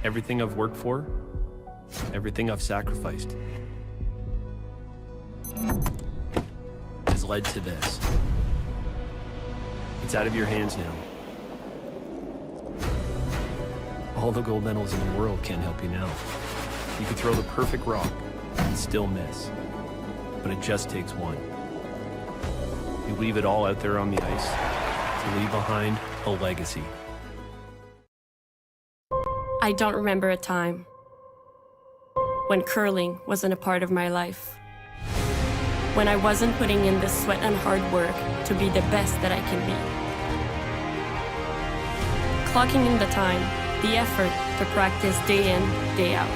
Everything I've worked for, everything I've sacrificed, has led to this. It's out of your hands now. All the gold medals in the world can't help you now. You could throw the perfect rock and still miss, but it just takes one. You leave it all out there on the ice to leave behind a legacy. I don't remember a time when curling wasn't a part of my life. When I wasn't putting in the sweat and hard work to be the best that I can be. Clocking in the time, the effort to practice day in, day out.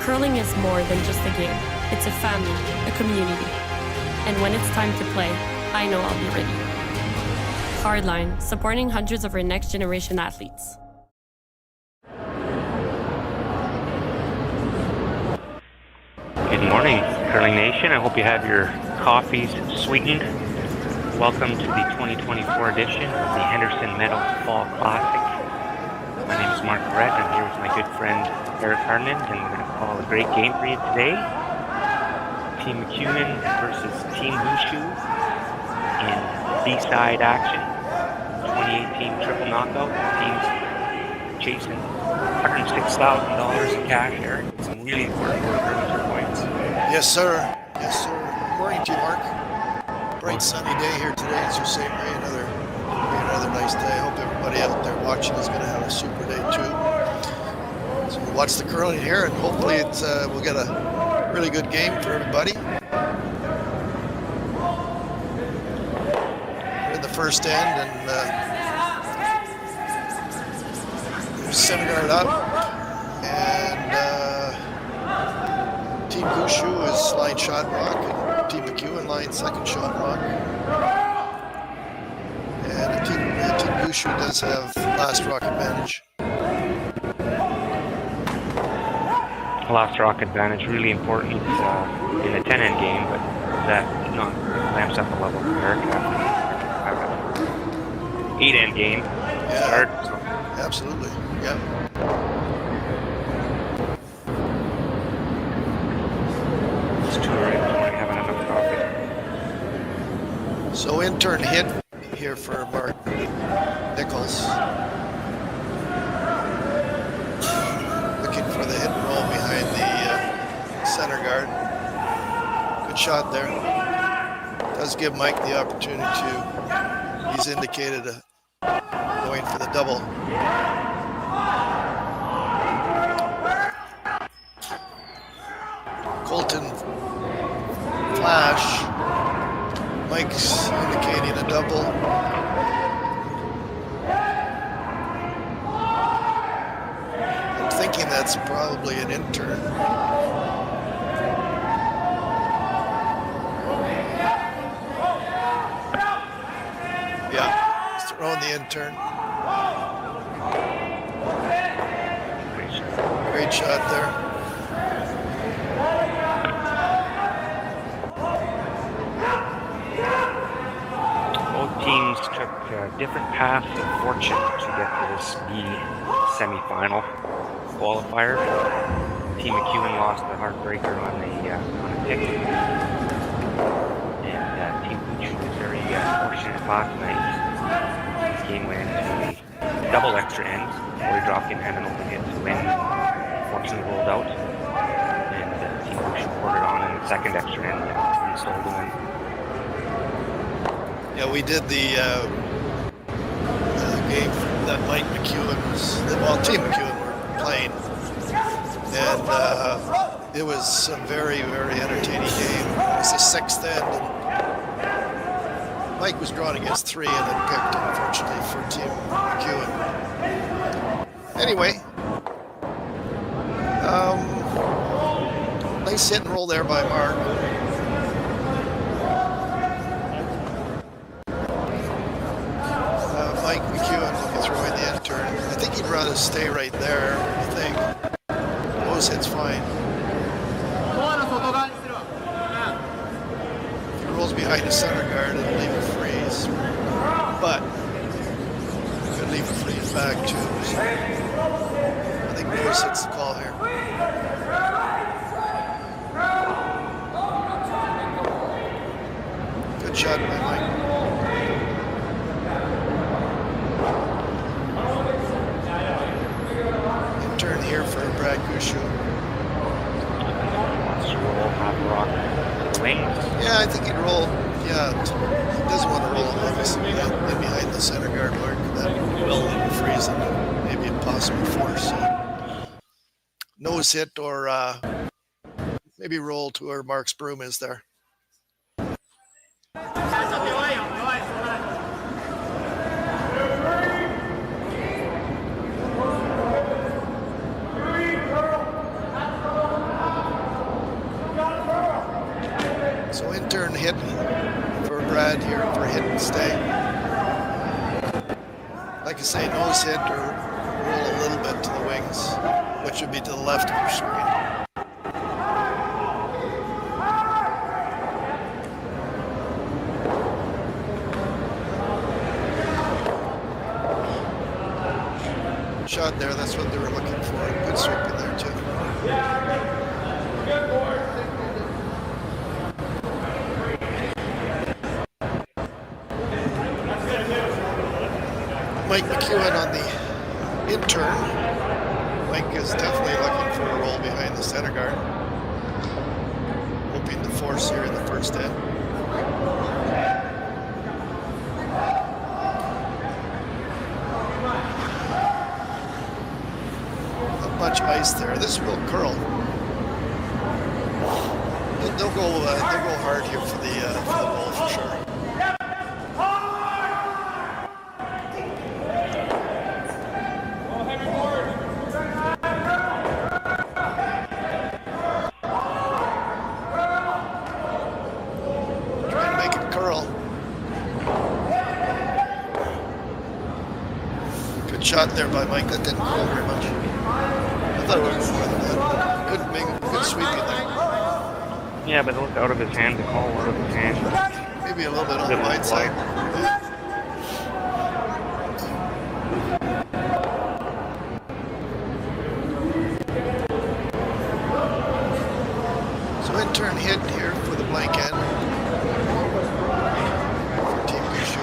Curling is more than just a game. It's a family, a community. And when it's time to play, I know I'll be ready. Hardline, supporting hundreds of our next generation athletes. Good morning, Curling Nation. I hope you have your coffees sweetened. Welcome to the 2024 edition of the Henderson Medal Fall Classic. My name is Marc. I'm here with my good friend Harnden, and we're going to call a great game for you today. Team McEwen versus Team Gushue in B-side action. 2018 triple knockout. Teams chasing $106,000 in cash here. Some really important points. Yes, sir. Yes, sir. Good morning to you, Marc. Bright sunny day here today at Ste.Marie. Another nice day. I hope everybody out there watching is going to have a super day too. So we'll watch the curling here, and hopefully we'll get a really good game for everybody. We're in the first end, and there's center guard up, and Team Gushue is line shot rock, and Team McEwen line second shot rock. And Team Gushue does have last rock advantage. Last rock advantage, really important in the 10-end game, but that not lamps up the level of America. 8-end game. Yeah, start. Absolutely. Yeah. It's too early this morning, having enough coffee. So intern hit here for Marc Nichols. Looking for the hit and roll behind the center guard. Good shot there. Does give Mike the opportunity to, he's indicated going for the double. Colton flash. Mike's indicating a double. I'm thinking that's probably an intern. Yeah, he's throwing the intern. Great shot there. Teams took different paths of fortune to get to this B semifinal qualifier. Team McEwen lost the heartbreaker on a pick, and Team Gushue was very fortunate last night. This game went into a double extra end. Corey Dropkin had an open hit to win, fortunately rolled out, and Team Gushue poured it on in the second extra end and sold the win. Yeah, we did the game that Mike McEwen was, well, Team McEwen were playing, and it was a very, very entertaining game. It was the sixth end, and Mike was drawn against 3 and then picked, unfortunately, for Team McEwen. Anyway, nice hit and roll there by Marc. Mike McEwen will be throwing the intern. I think he'd rather stay right there, I think. Nose hit's fine. If he rolls behind the center guard, it'll leave it freeze. But, could leave it freeze. back too. So I think Nose hits the call here. Good shot by Mike. Turn here for Brad Gushue. Wants to roll half rock to the wings. Yeah, I think he'd roll. Yeah, he doesn't want to roll him obviously in behind the center guard mark. That will freeze him. Maybe a possible force. Nose hit or maybe roll to where Marc's broom is there. So intern hitting for Brad here for hit and stay. Like I say, nose hit or roll a little bit to the wings, which would be to the left of your screen. Shot there, that's what they were looking for. Good sweep in there too. Mike McEwen on the intern. Mike is definitely looking for a roll behind the center guard. Hoping to force here in the first end. Not much ice there. This will curl. They'll go hard here for the goal for sure. Shot there by Mike. That didn't go very much. I thought it was more than that. Good sweeping there. Yeah, but it looked out of his hand. The call out of his hand. Maybe a little bit on the wide side. Yeah. So intern hit here for the blank end. For Team Gushue.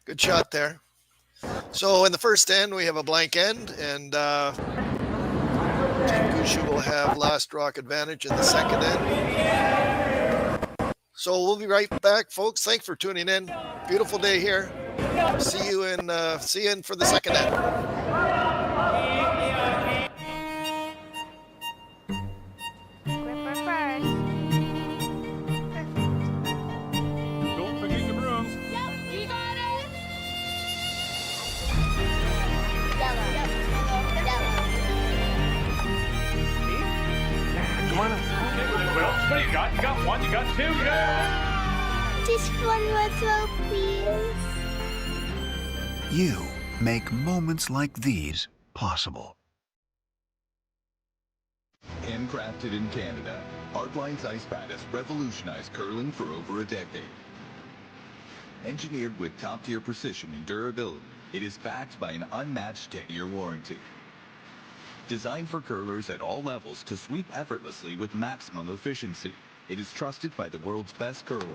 Good shot there. So in the first end, we have a blank end, and Team Gushue will have last rock advantage in the second end. So we'll be right back, folks. Thanks for tuning in. Beautiful day here. See you in for the second end. What do you got? You got one, you got two, yeah. Just one more throw, please. You make moments like these possible. Handcrafted in Canada, Hardline's ice pad has revolutionized curling for over a decade. Engineered with top-tier precision and durability, it is backed by an unmatched 10-year warranty. Designed for curlers at all levels to sweep effortlessly with maximum efficiency, it is trusted by the world's best curlers,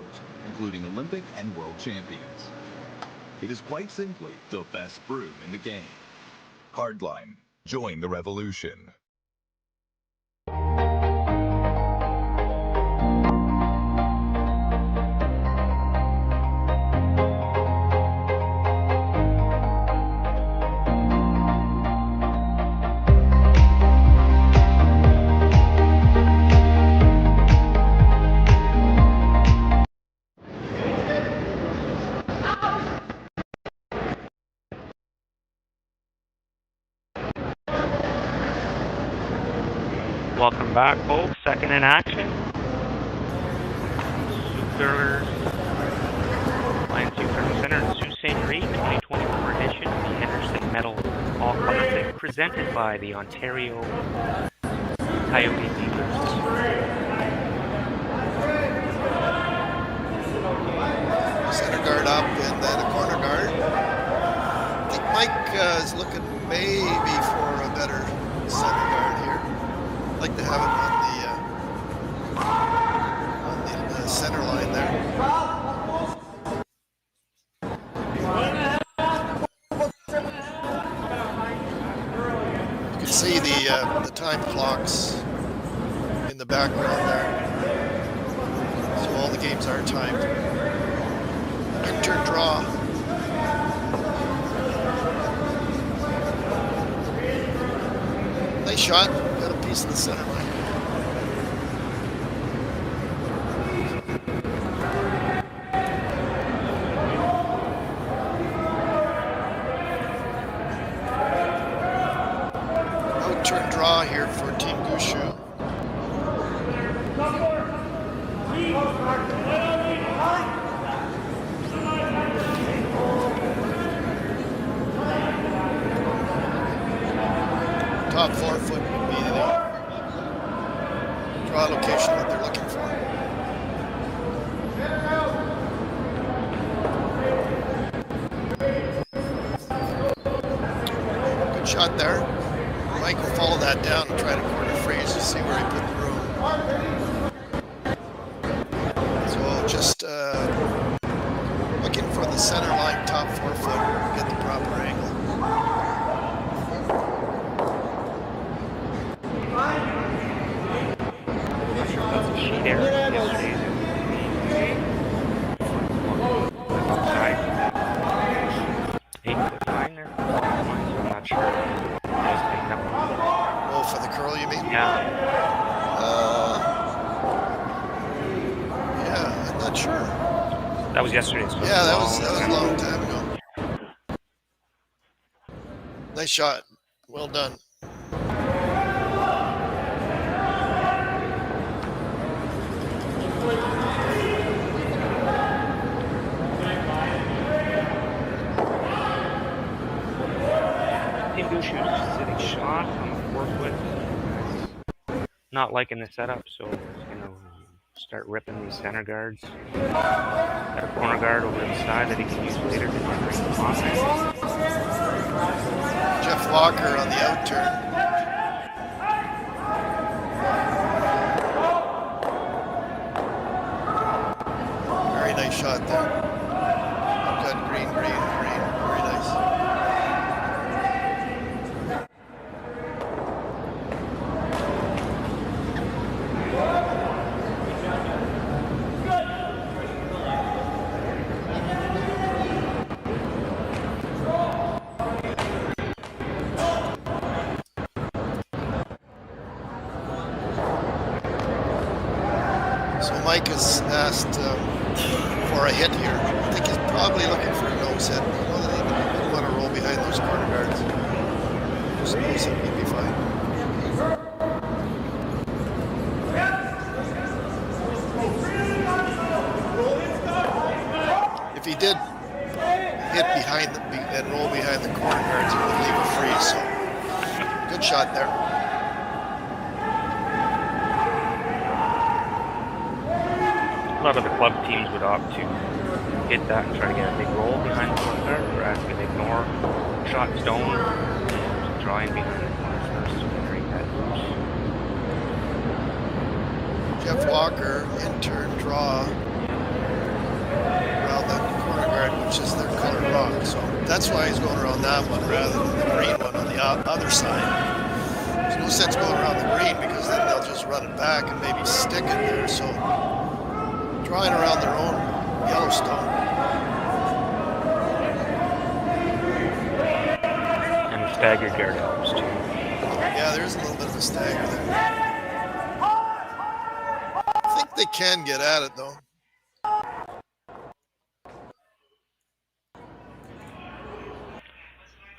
including Olympic and world champions. It is quite simply the best broom in the game. Hardline. Join the revolution. Welcome back, folks. Second in action. Curlers, YNCU Curling Center in Sault Ste. Marie, 2024 edition of the Henderson Medal Fall Classic, presented by the Ontario Coyote Dealers. Center guard up and then a corner guard. I think Mike is looking maybe for a better center guard here. I'd like to have him on the center line there. You can see the time clocks in the background there. So all the games are timed. Turn draw. Nice shot. Got a piece of the center line. Out turn draw here for Team Gushue. Top 4 foot would be the draw location that they're looking for. Good shot there. Mike will follow that down and try to corner freeze to see where he put the room. So just looking for the center line, top 4 foot, get the proper angle. There, yesterday's outside. 8-foot line there. So I'm not sure. Oh, for the curl, you mean? Yeah. Yeah, I'm not sure. That was yesterday. So Yeah, that was a long time ago. Nice shot. Well done. Sitting shot on the 4-foot. Not liking the setup, so he's going to start ripping these center guards. Got a corner guard over the side that he can use later to generate the offense. Jeff Walker on the out turn. Very nice shot there. Got green. Very nice. Mike has asked for a hit here. I think he's probably looking for a nose hit. Well, they don't want to roll behind those corner guards. Just nose hit would be fine. If he did hit behind and roll behind the corner guards, he would leave a free. So good shot there. A lot of the club teams would opt to hit that and try to get a big roll behind the corner guard, whereas they ignore shot stone and draw in behind the corner first to create that loose. Jeff Walker, in-turn draw around the corner guard, which is their colored rock. So that's why he's going around that one rather than the green one on the other side. There's no sense going around the green because then they'll just run it back and maybe stick it there. So drawing around their own Yellowstone. And the stagger guard helps too. Yeah, there's a little bit of a stagger there. I think they can get at it though.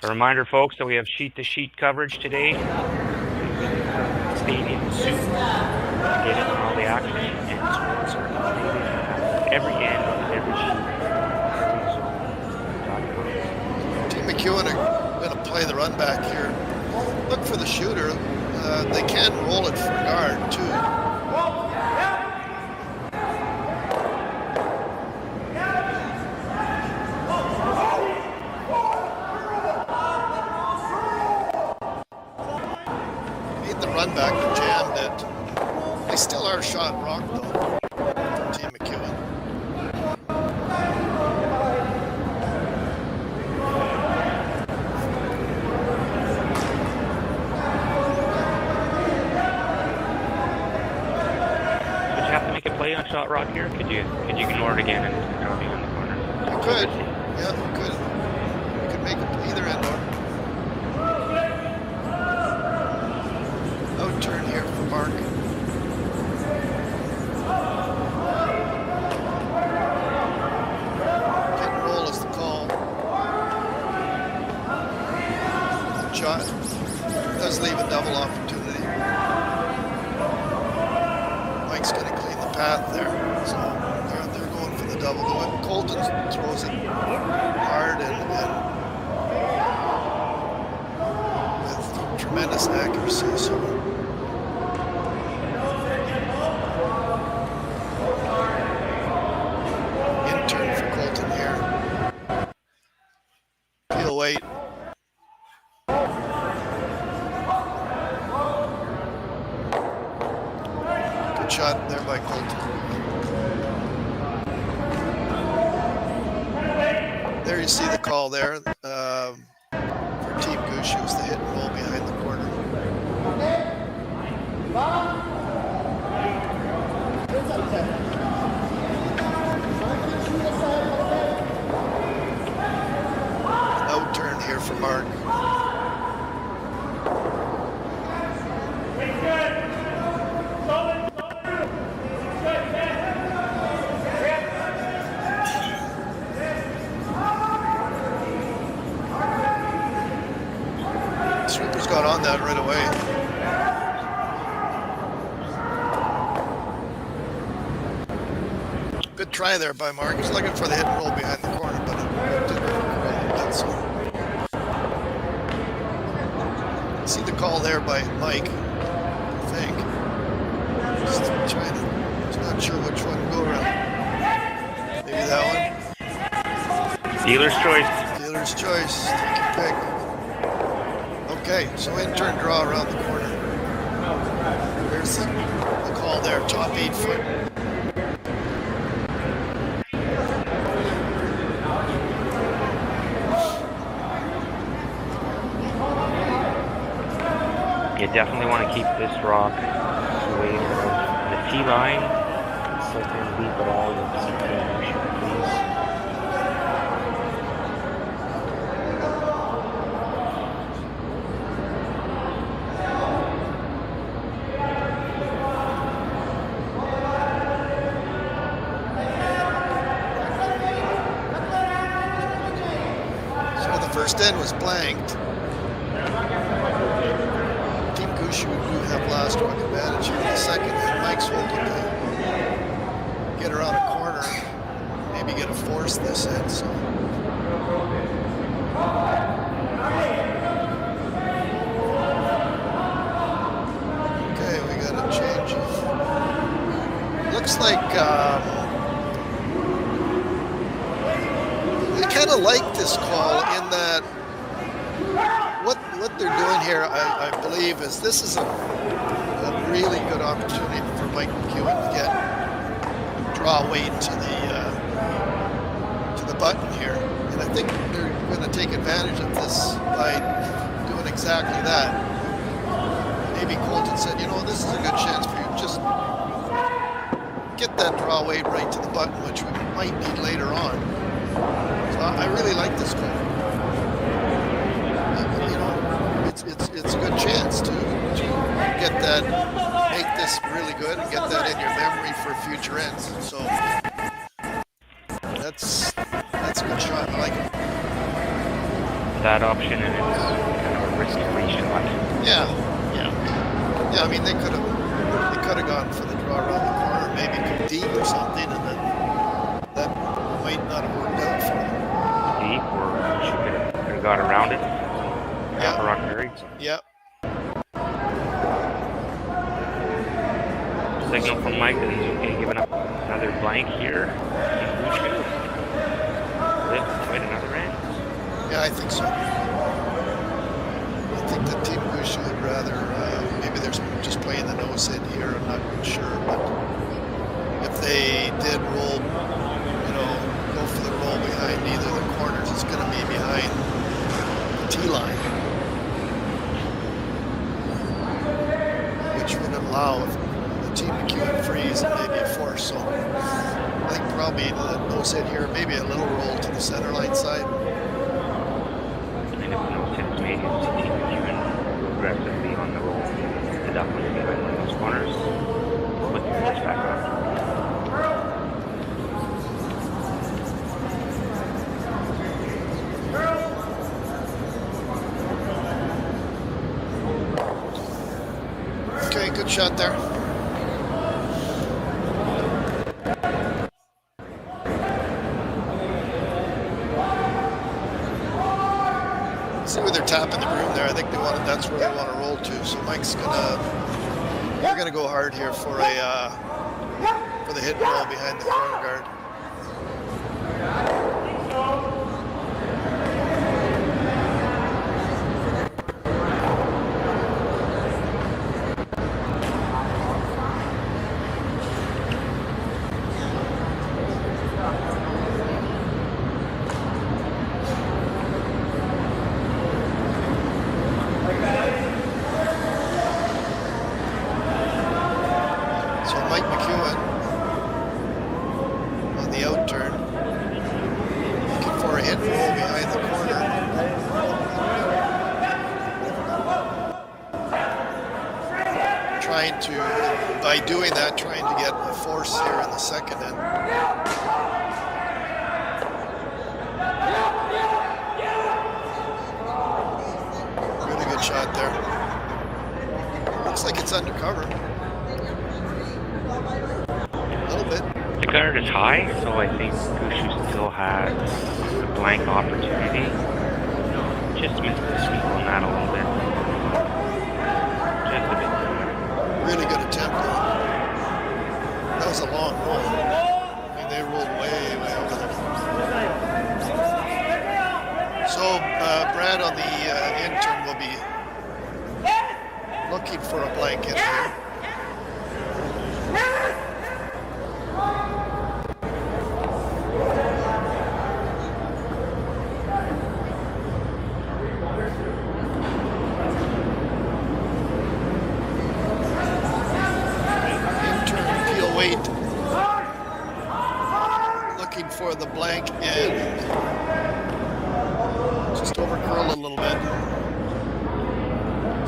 A reminder, folks, that we have sheet-to-sheet coverage today. Stadiums Sault to get in on all the action, and scores are updated at every end of every sheet. Team McEwen are going to play the run back here. Look for the shooter. They can roll it for guard too. Made the run back, but jammed it. They still are shot rock though. For Team McEwen. Play on shot rock here? Could you ignore it again and just throw it in the corner? You could. Yeah, you could. You could make it either end or. Out turn here for Marc. Pick and roll is the call. Shot does leave a double opportunity. Mike's going to clean the path there, so they're going for the double. Colton throws it hard and with tremendous accuracy. So in turn for Colton here. He'll wait. Shot there by Colton. There you see the call there for Team Gushue, was the hit and roll behind the corner. Out turn here for Marc. Got on that right away. Good try there by Marc. He's looking for the hit and roll behind the corner, but it didn't work. So. See the call there by Mike, I think. Just trying to, he's not sure which one to go around. Maybe that one. Dealer's choice. Dealer's choice. Take your pick. Okay, so in turn draw around the corner. There's the call there, top 8 foot. You definitely want to keep this rock away from the tee line. So if you leave it all, you'll see the please. First end was blanked. Team Gushue do have last rock advantage here in the second end. Mike's hoping to get around a corner, maybe get a force this end. So. Okay, we got a change. Looks like I kind of like this call in that what they're doing here, I believe, is this is a really good opportunity for Mike McEwen to draw weight to the button here, and I think they're going to take advantage of this by doing exactly that. Maybe Colton said, you know, this is a good chance for you to just get that draw weight right to the button, which we might need later on. So I really like this call. You know, it's a good chance to get that, make this really good and get that in your memory for future ends. So that's a good shot. I like it. That option, and it's kind of a risky shot. Yeah. I mean, they could have Signal from Mike that he's okay giving up another blank here. Gushue. Lift quite another end. Yeah, I think so. I think that Team Gushue would rather, maybe they're just playing the nose in here, I'm not sure, but if they did roll, go for the roll behind either of the corners, it's going to be behind the T-line, which would allow the Team McEwen freeze and maybe a force. So I think probably the nose hit here, maybe a little roll to the center line side. And if the nose hit is made, you'll see Team McEwen aggressively on the roll. The duck one's behind one of those corners. Put your heads back up. Okay, good shot there. See where they're tapping the broom there. I think that's where they want to roll to. So Mike's they're gonna go hard here for the hit and roll behind the corner guard. By doing that, trying to get a force here in the second end. Really good shot there. Looks like it's undercover. A little bit. The guard is high, so I think Gushue still has a blank opportunity. Just missed the sweep on that a little bit. Just a bit. Really good attempt though. That was a long roll. I mean, they rolled way over there. So Brad on the intern will be looking for a blank hit here. For the blank and just over curl a little bit.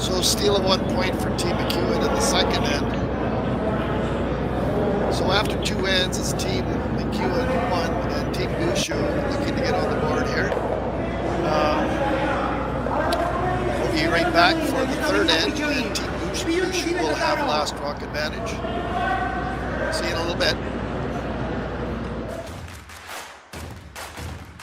So steal of 1 point for Team McEwen in the second end. So after 2 ends, it's Team McEwen 1 and Team Gushue looking to get on the board here. We'll be right back for the third end, and Team Gushue will have last rock advantage. See you in a little bit.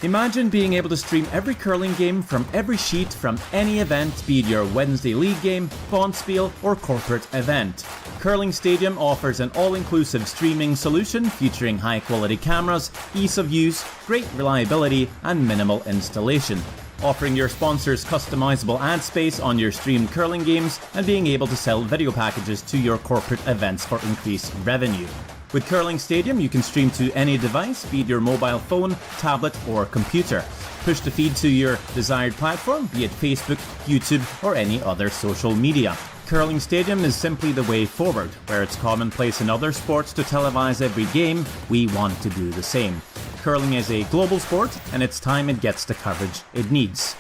Imagine being able to stream every curling game from every sheet from any event, be it your Wednesday league game, bonspiel, or corporate event. Curling Stadium offers an all-inclusive streaming solution featuring high-quality cameras, ease of use, great reliability, and minimal installation. Offering your sponsors customizable ad space on your streamed curling games and being able to sell video packages to your corporate events for increased revenue. With Curling Stadium, you can stream to any device, be it your mobile phone, tablet, or computer. Push the feed to your desired platform, be it Facebook, YouTube, or any other social media. Curling Stadium is simply the way forward. Where it's commonplace in other sports to televise every game, we want to do the same. Curling is a global sport, and it's time it gets the coverage it needs.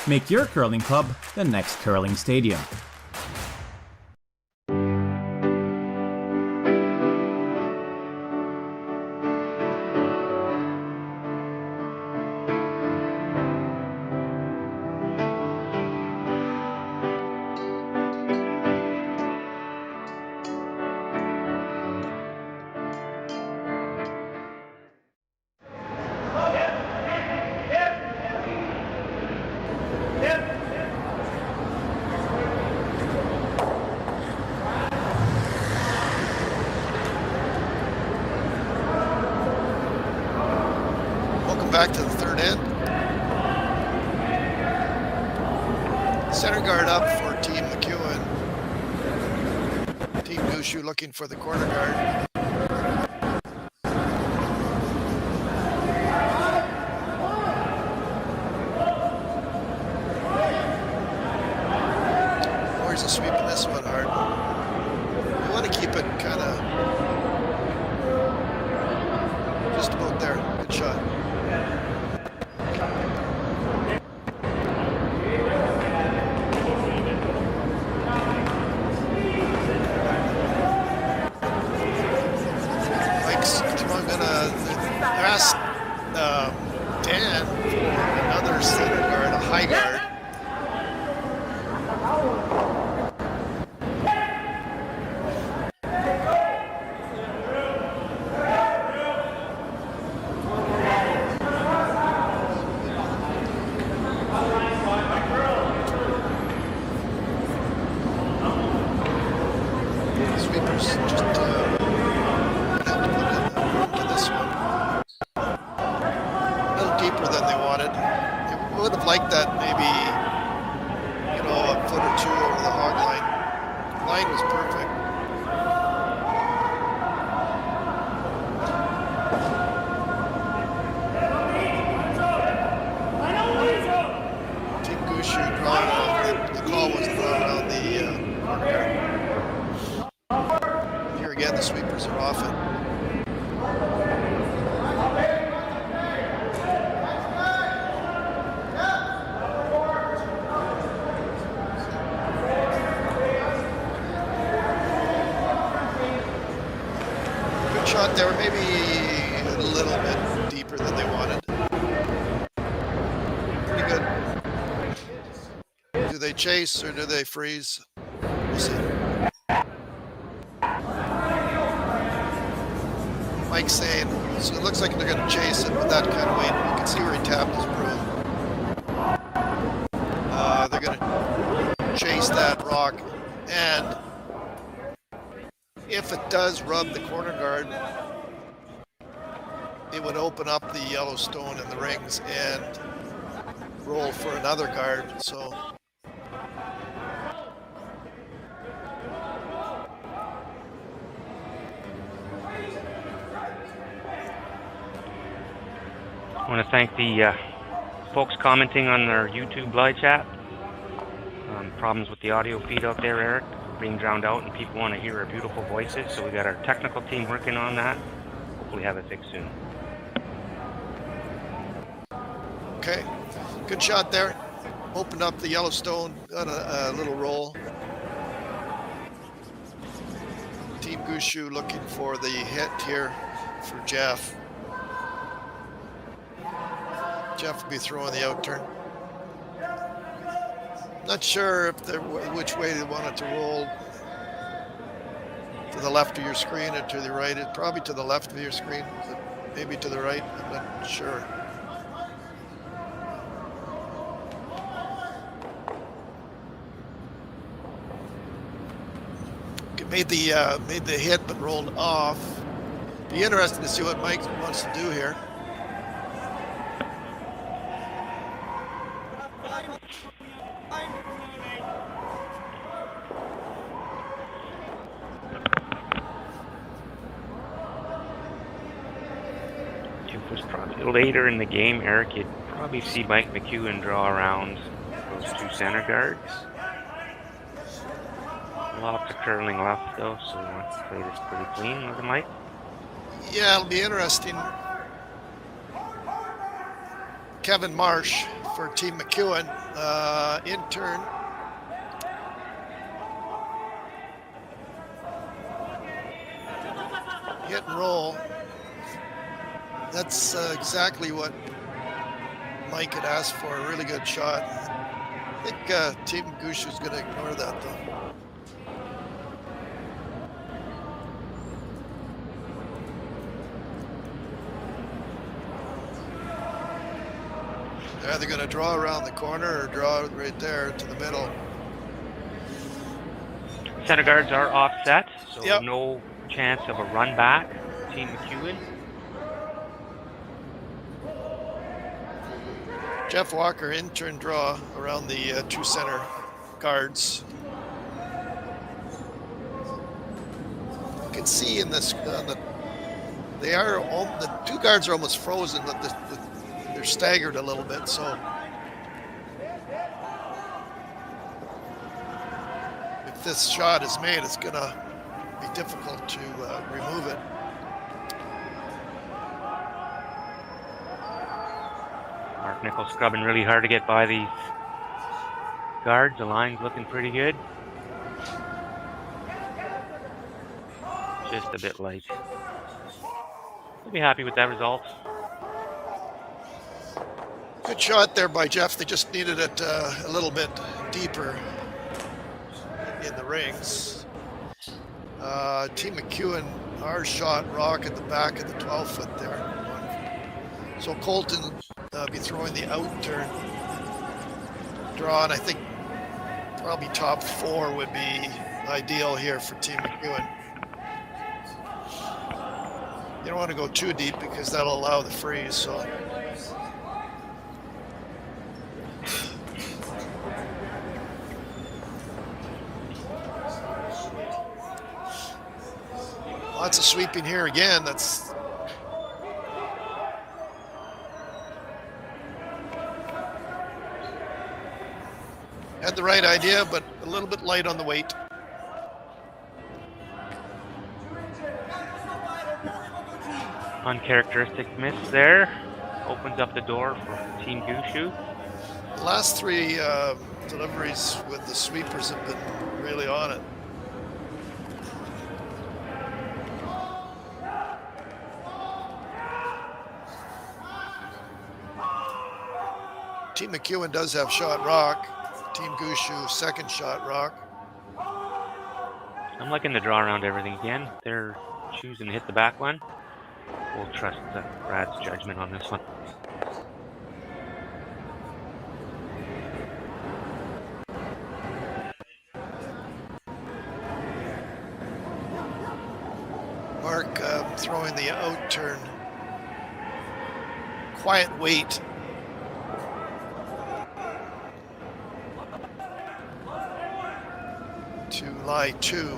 Make your curling club the next Curling Stadium. back to the third end. Center guard up for Team McEwen. Team Gushue looking for the corner guard. Warriors are sweeping this one hard. You want to keep it kind of just about there. Good shot. Ask Dan, another center guard, a high guard. Sweepers just deeper than they wanted. They would have liked that maybe, you know, a foot or two over the hog line. Line was perfect. Team Gushue drawing off. The call was drawn around the corner. Here again, the sweepers are off it. Shot there, maybe a little bit deeper than they wanted. Pretty good. Do they chase or do they freeze? We'll see. Mike's saying, so it looks like they're going to chase it with that kind of weight. You can see where he tapped his broom. They're going to chase that rock, and if it does rub the corner guard, it would open up the yellow stone in the rings and roll for another guard. So I want to thank the folks commenting on our YouTube live chat. Problems with the audio feed out there, Eric, being drowned out, and people want to hear our beautiful voices, so we got our technical team working on that. Hopefully have it fixed soon. okay, good shot there. Opened up the Yellowstone, got a little roll. Team Gushue looking for the hit here for Jeff. Jeff will be throwing the out turn. Not sure if which way they want it to roll. To the left of your screen or to the right. It's probably to the left of your screen, but maybe to the right. I'm not sure. Made the hit, but rolled off. Be interesting to see what Mike wants to do here. If it was probably later in the game, Eric, you'd probably see Mike McEwen draw around those two center guards. Lots of curling left though, so we want to play this pretty clean, looking like. Yeah, it'll be interesting. Kevin Marsh for Team McEwen, intern. Hit and roll. That's exactly what Mike had asked for, a really good shot. I think Team Gushue is going to ignore that though. They're either going to draw around the corner or draw right there to the middle. Center guards are offset, so Yep. no chance of a run back. Team McEwen. Jeff Walker in-turn draw around the 2 center guards. You can see in this, the 2 guards are almost frozen, but they're staggered a little bit. So if this shot is made, it's gonna be difficult to remove it. Mark Nichols scrubbing really hard to get by these guards. The line's looking pretty good. Just a bit light. We'll be happy with that result. Good shot there by Jeff. They just needed it a little bit deeper in the rings. Team McEwen, our shot rock at the back of the 12-foot there. So Colton be throwing the out turn draw, and I think probably top 4 would be ideal here for Team McEwen. You don't want to go too deep because that'll allow the freeze. So lots of sweeping here again. That's had the right idea, but a little bit light on the weight. Uncharacteristic miss there. Opens up the door for Team Gushue. The last 3 deliveries with the sweepers have been really on it. Team McEwen does have shot rock. Team Gushue second shot rock. I'm liking the draw around everything again. They're choosing to hit the back one. We'll trust Brad's judgment on this one. Marc throwing the out turn. Quiet weight. To lie 2.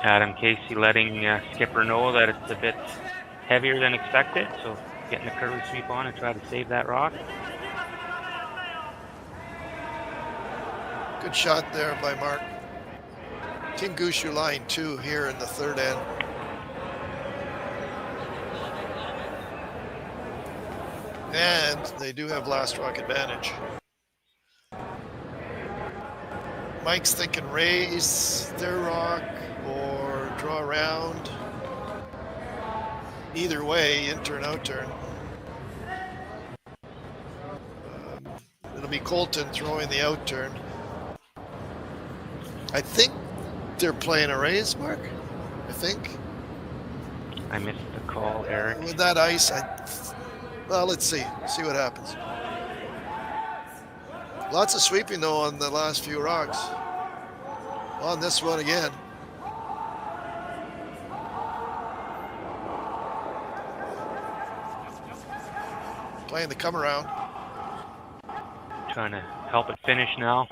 Adam Casey letting skipper know that it's a bit heavier than expected, so getting the curly sweep on and try to save that rock. Good shot there by Marc. Team Gushue line 2 here in the 3rd end. And they do have last rock advantage. Mike's thinking raise their rock or draw around. Either way, in turn, out turn. It'll be Colton throwing the out turn. I think they're playing a raise, Marc. I think. I missed the call, Eric. With that ice, well, let's see. See what happens. Lots of sweeping, though, on the last few rocks. On this one again. Playing the come around. Trying to help it finish now.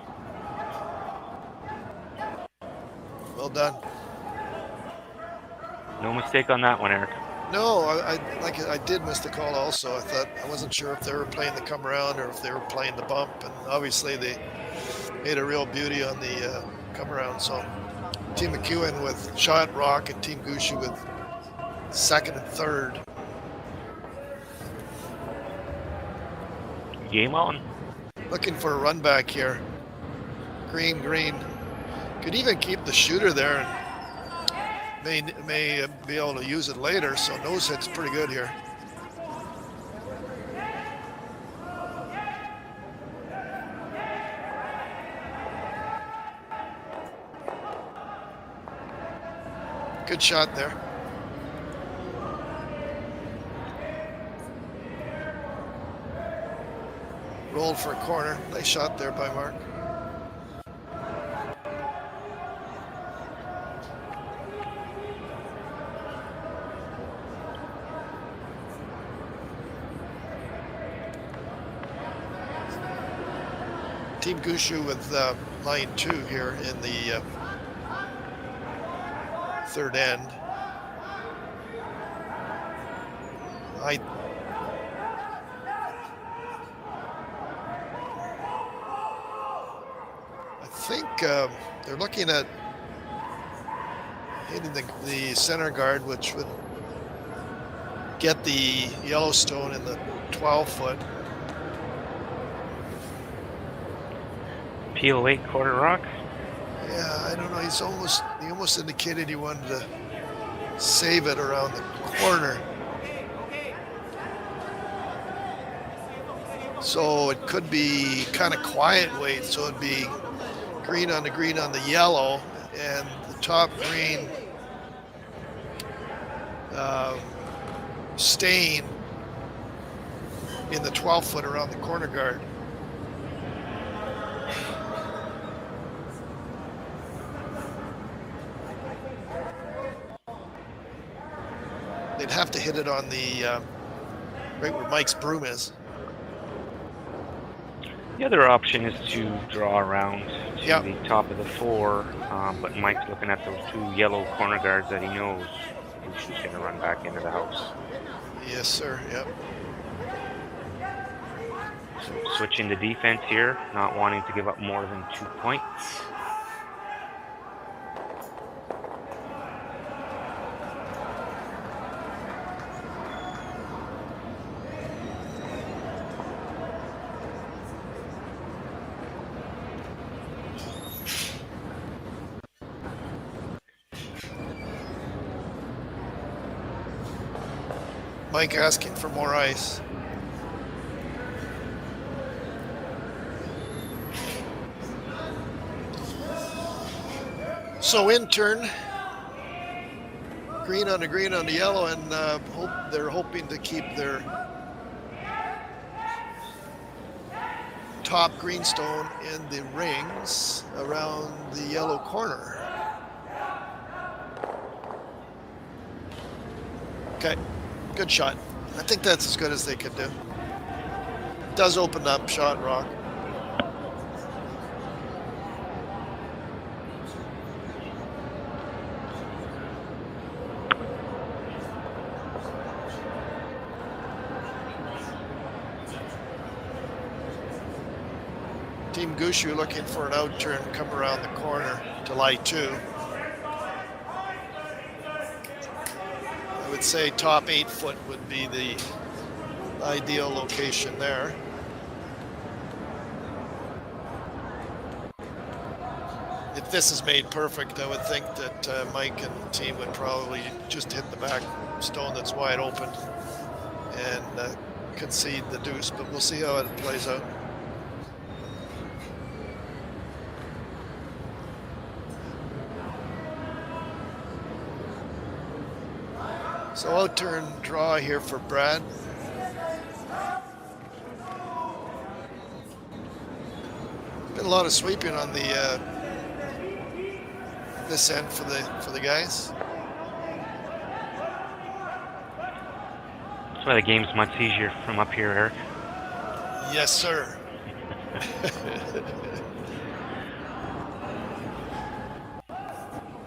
Well done. No mistake on that one, Eric. No, I did miss the call also. I wasn't sure if they were playing the come around or if they were playing the bump, and obviously they made a real beauty on the come around. So Team McEwen with shot rock and Team Gushue with second and third. Game on. Looking for a run back here. Green. Could even keep the shooter there and may be able to use it later. So nose hit's pretty good here. Good shot there. Rolled for a corner. Nice shot there by Marc. Team Gushue with line 2 here in the third end. I think they're looking at hitting the center guard, which would get the Yellowstone in the 12-foot. Peel away quarter rock. Yeah, I don't know. He almost indicated he wanted to save it around the corner. So it could be kind of quiet weight. So it'd be green on the yellow, and the top green staying in the 12-foot around the corner guard. They'd have to hit it on the right where Mike's broom is. The other option is to draw around to Yep. the top of the 4, but Mike's looking at those 2 yellow corner guards that he knows he's going to run back into the house. Yes, sir. Yep. So switching to defense here, not wanting to give up more than 2 points. Mike asking for more ice. So in turn, green on the yellow, and they're hoping to keep their top greenstone in the rings around the yellow corner. Okay. Good shot. I think that's as good as they could do. Does open up shot rock. Team Gushue looking for an out turn, come around the corner to lie 2. I would say top 8-foot would be the ideal location there. If this is made perfect, I would think that Mike and the team would probably just hit the back stone that's wide open and concede the deuce, but we'll see how it plays out. So out turn draw here for Brad. Been a lot of sweeping on the this end for the guys. That's why the game's much easier from up here, Eric. Yes, sir.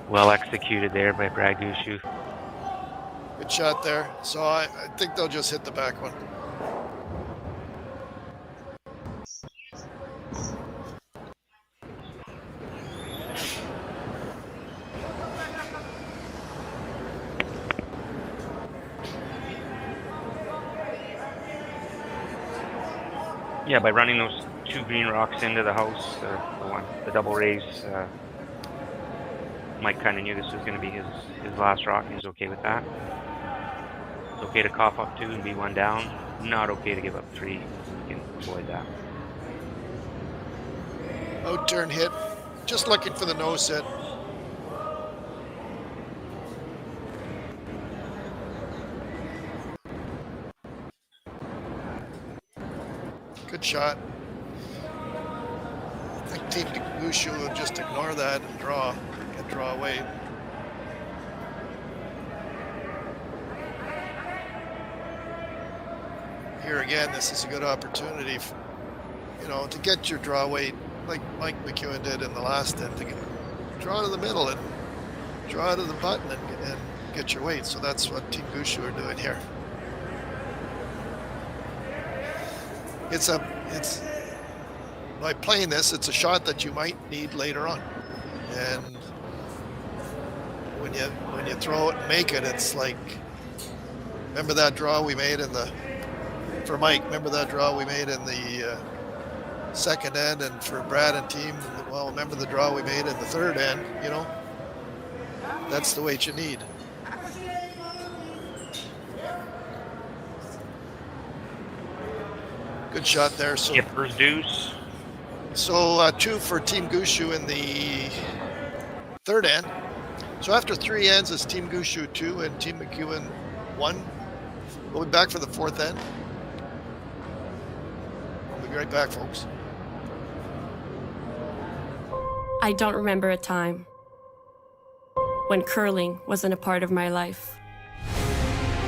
Well executed there by Brad Gushue. Good shot there. So I think they'll just hit the back one. Yeah, by running those 2 green rocks into the house, the double raise, Mike kind of knew this was going to be his last rock. He was okay with that. It's okay to cough up 2 and be 1 down. Not okay to give up 3. You can avoid that. Out turn hit. Just looking for the nose hit. Good shot. I think Team Gushue will just ignore that and draw away. Here again, this is a good opportunity, to get your draw weight like Mike McEwen did in the last end, to draw to the middle and draw to the button and get your weight. So that's what Team Gushue are doing here. It's by playing this, it's a shot that you might need later on. And when you throw it and make it, it's like, remember that draw we made for Mike, remember that draw we made in the second end, and for Brad and team, well, remember the draw we made in the third end, you know? That's the weight you need. Good shot there. So Skipper's deuce. So 2 for Team Gushue in the third end. So after 3 ends, it's Team Gushue 2 and Team McEwen 1. We'll be back for the fourth end. We'll be right back, folks. I don't remember a time when curling wasn't a part of my life.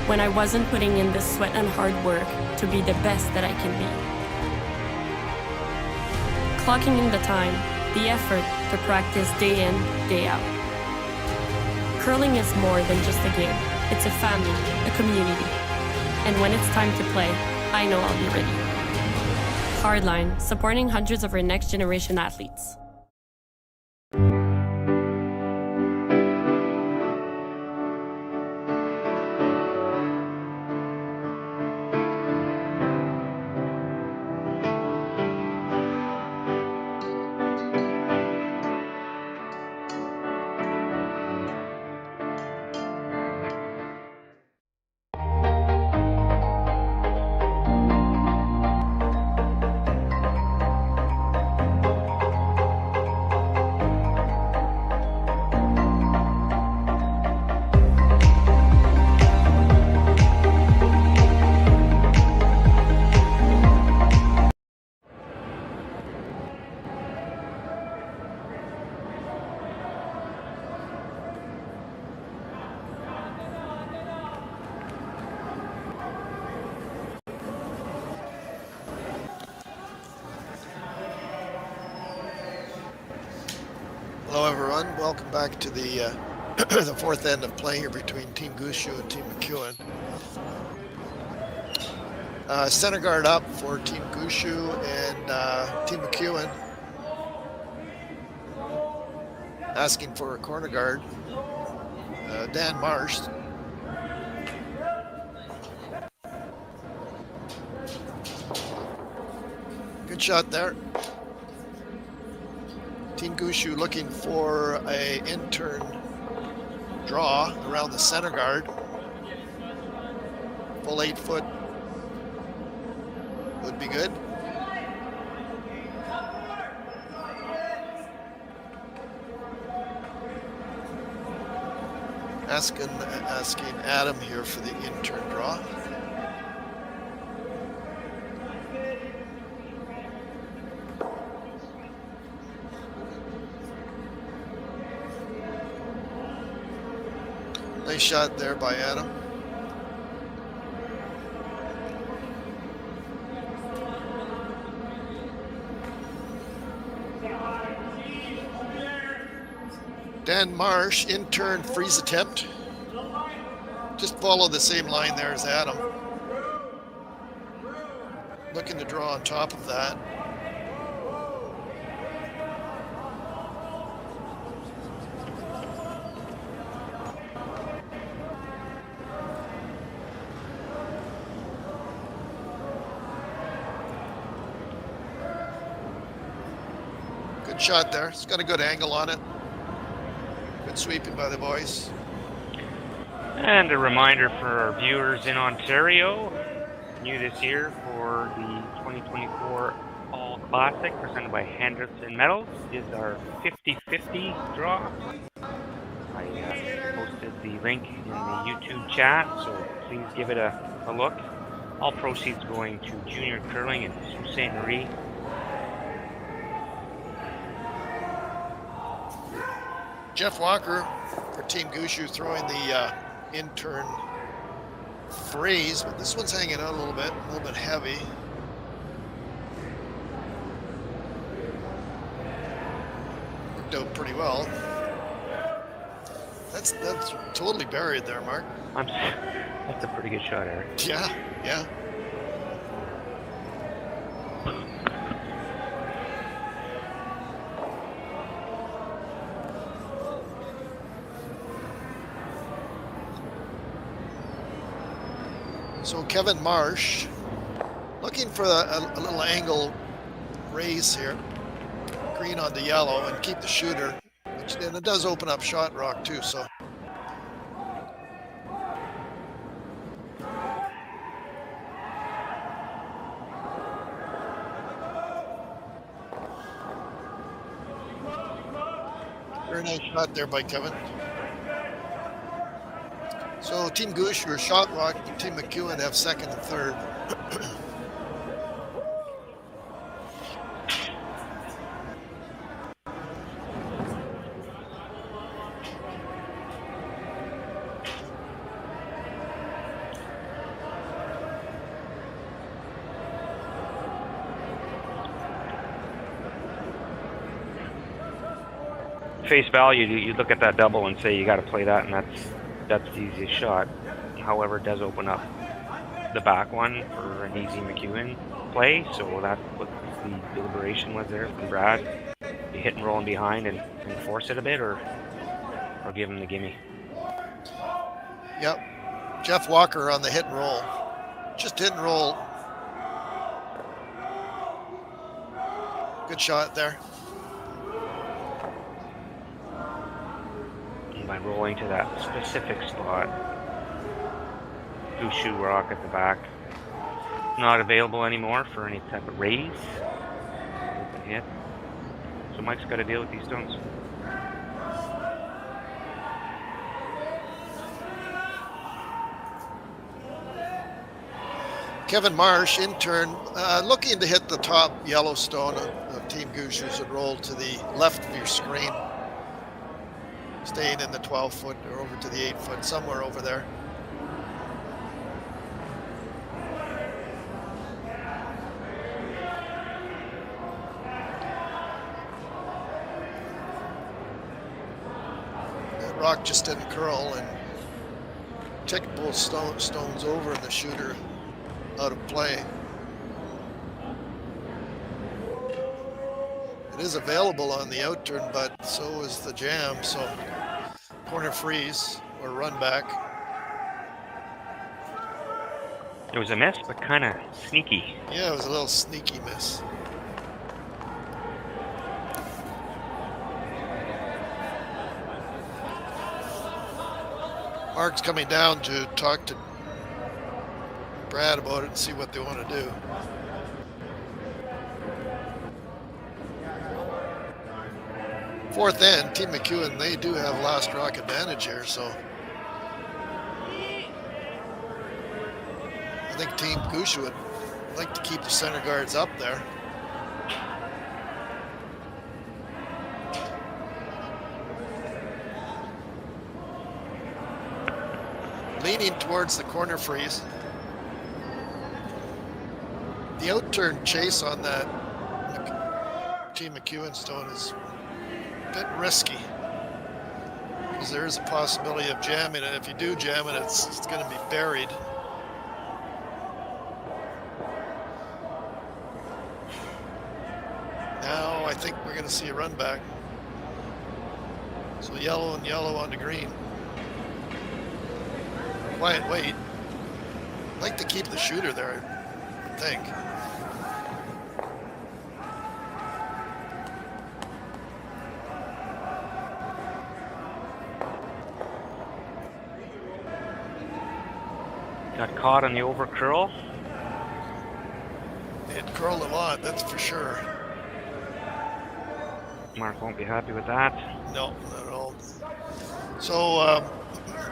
When I wasn't putting in the sweat and hard work to be the best that I can be. Clocking in the time, the effort to practice day in, day out. Curling is more than just a game. It's a family, a community. And when it's time to play, I know I'll be ready. Hardline, supporting hundreds of our next generation athletes. Hello, everyone. Welcome back to the the fourth end of play here between Team Gushue and Team McEwen. Center guard up for Team Gushue and Team McEwen. Asking for a corner guard, Dan Marsh. Good shot there. Team Gushue looking for a intern draw around the center guard. Full 8 foot would be good. Asking Adam here for the intern draw. Nice shot there by Adam. Dan Marsh, intern freeze attempt. Just follow the same line there as Adam. Looking to draw on top of that. Good shot there. It's got a good angle on it. Good sweeping by the boys. And a reminder for our viewers in Ontario, new this year for the 2024 All Classic presented by Henderson Metals is our 50-50 draw. I posted the link in the YouTube chat, so please give it a look. All proceeds going to junior curling in Sault Ste. Marie. Jeff Walker for Team Gushue throwing the intern freeze, but this one's hanging out a little bit heavy. worked out pretty well. That's totally buried there, Mark. That's a pretty good shot, Eric. Yeah, yeah. So Kevin Marsh looking for a little angle raise here. Green on the yellow and keep the shooter. And it does open up shot rock too, so. Very nice shot there by Kevin. So Team Gushue, shot rock, Team McEwen have second and third. Face value, you look at that double and say you got to play that, and that's the easiest shot. However, it does open up the back one for an easy McEwen play, so that's what the deliberation was there from Brad. You hit and roll in behind and force it a bit, or give him the gimme. Yep. Jeff Walker on the hit and roll. Just hit and roll. Good shot there. By rolling to that specific spot. Gushue rock at the back. Not available anymore for any type of raise. Open hit. So Mike's got to deal with these stones. Kevin Marsh, in turn, looking to hit the top yellow stone of Team Gushue's and roll to the left of your screen. Staying in the 12-foot or over to the 8-foot, somewhere over there. That rock just didn't curl and checked both stones over and the shooter out of play. It is available on the outturn, but so is the jam, so corner freeze or run back. It was a miss, but kind of sneaky. Yeah, it was a little sneaky miss. Marc's coming down to talk to Brad about it and see what they want to do. Fourth end, Team McEwen, they do have last rock advantage here, so I think Team Gushue would like to keep the center guards up there. Leaning towards the corner freeze. The outturn chase on that Team McEwen stone is a bit risky because there is a possibility of jamming it. If you do jam it, it's going to be buried. Now I think we're going to see a run back. So yellow and yellow on the green. Quiet wait. I'd like to keep the shooter there, I think. Got caught on the over curl. It curled a lot, that's for sure. Marc won't be happy with that. No, not at all. So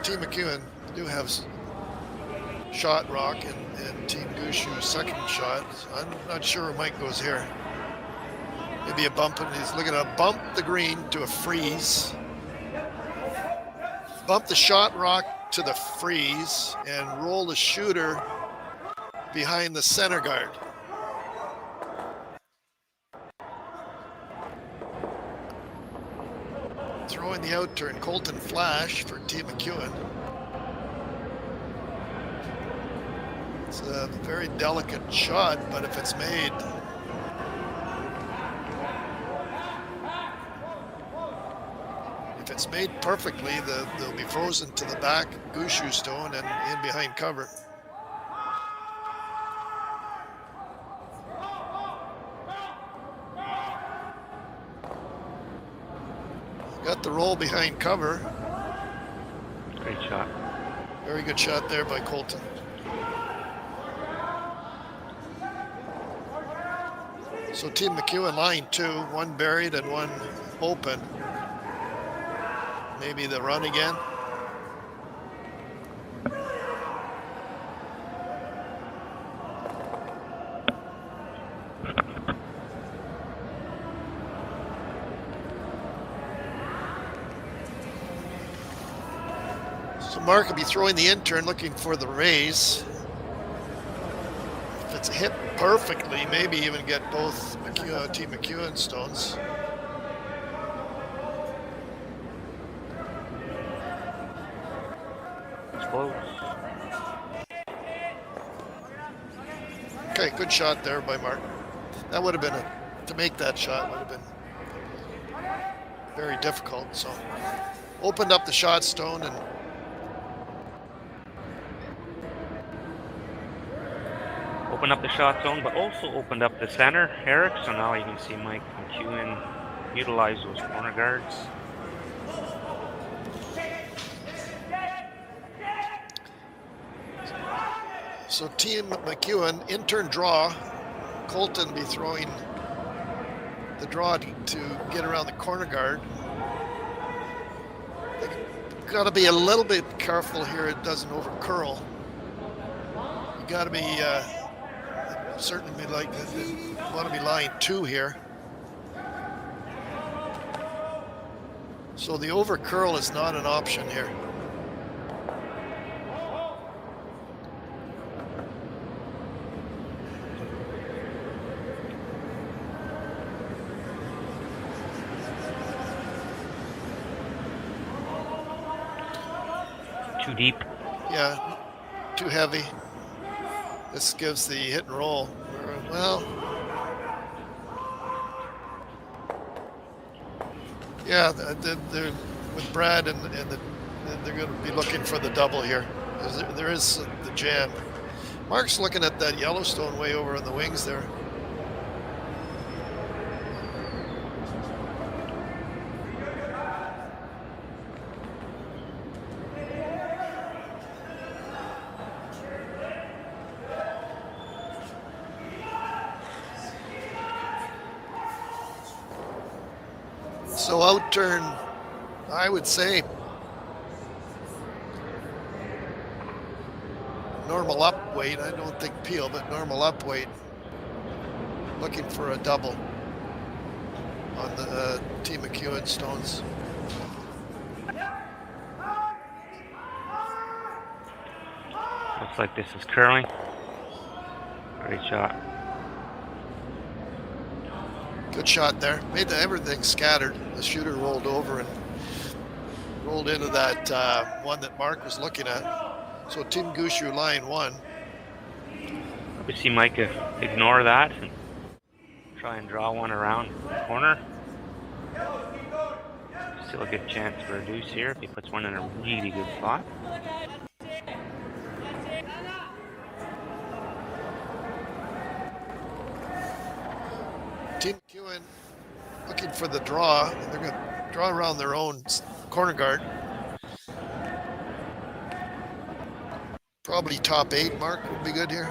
Team McEwen do have shot rock and Team Gushue second shot. I'm not sure where Mike goes here. Maybe a bump, and he's looking to bump the green to a freeze. Bump the shot rock to the freeze and roll the shooter behind the center guard. Throwing the out turn, Colton Flash for Team McEwen. It's a very delicate shot, but if it's made, perfectly, they'll be frozen to the back Gushue stone and in behind cover. Got the roll behind cover. Great shot. Very good shot there by Colton. So Team McEwen line 2, one buried and one open. Maybe the run again. So Marc will be throwing the in-turn, looking for the raise. If it's hit perfectly, maybe even get both Team McEwen stones. Okay, good shot there by Marc. That would have been to make that shot would have been very difficult. So opened up the shot stone and opened up the shot zone, but also opened up the center, Eric. So now you can see Mike McEwen utilize those corner guards. So Team McEwen, in-turn draw. Colton be throwing the draw to get around the corner guard. They got to be a little bit careful here it doesn't over curl. You got to be certainly want to be line 2 here. So the over curl is not an option here. Too deep. Yeah, too heavy. This gives the hit and roll. Well, yeah, they're with Brad and they're going to be looking for the double here. There is the jam. Marc's looking at that Yellowstone way over on the wings there. So out turn, I would say normal up weight. I don't think peel, but normal up weight. Looking for a double on the Team McEwen stones. Looks like this is curling. Great shot. Good shot there. Made everything scattered. The shooter rolled over and rolled into that one that Marc was looking at. So Team Gushue line 1. We see Mike ignore that and try and draw one around the corner. Still a good chance for a deuce here if he puts one in a really good spot. Team McEwen looking for the draw. They're going to draw around their own corner guard. Probably top 8, Marc, would be good here.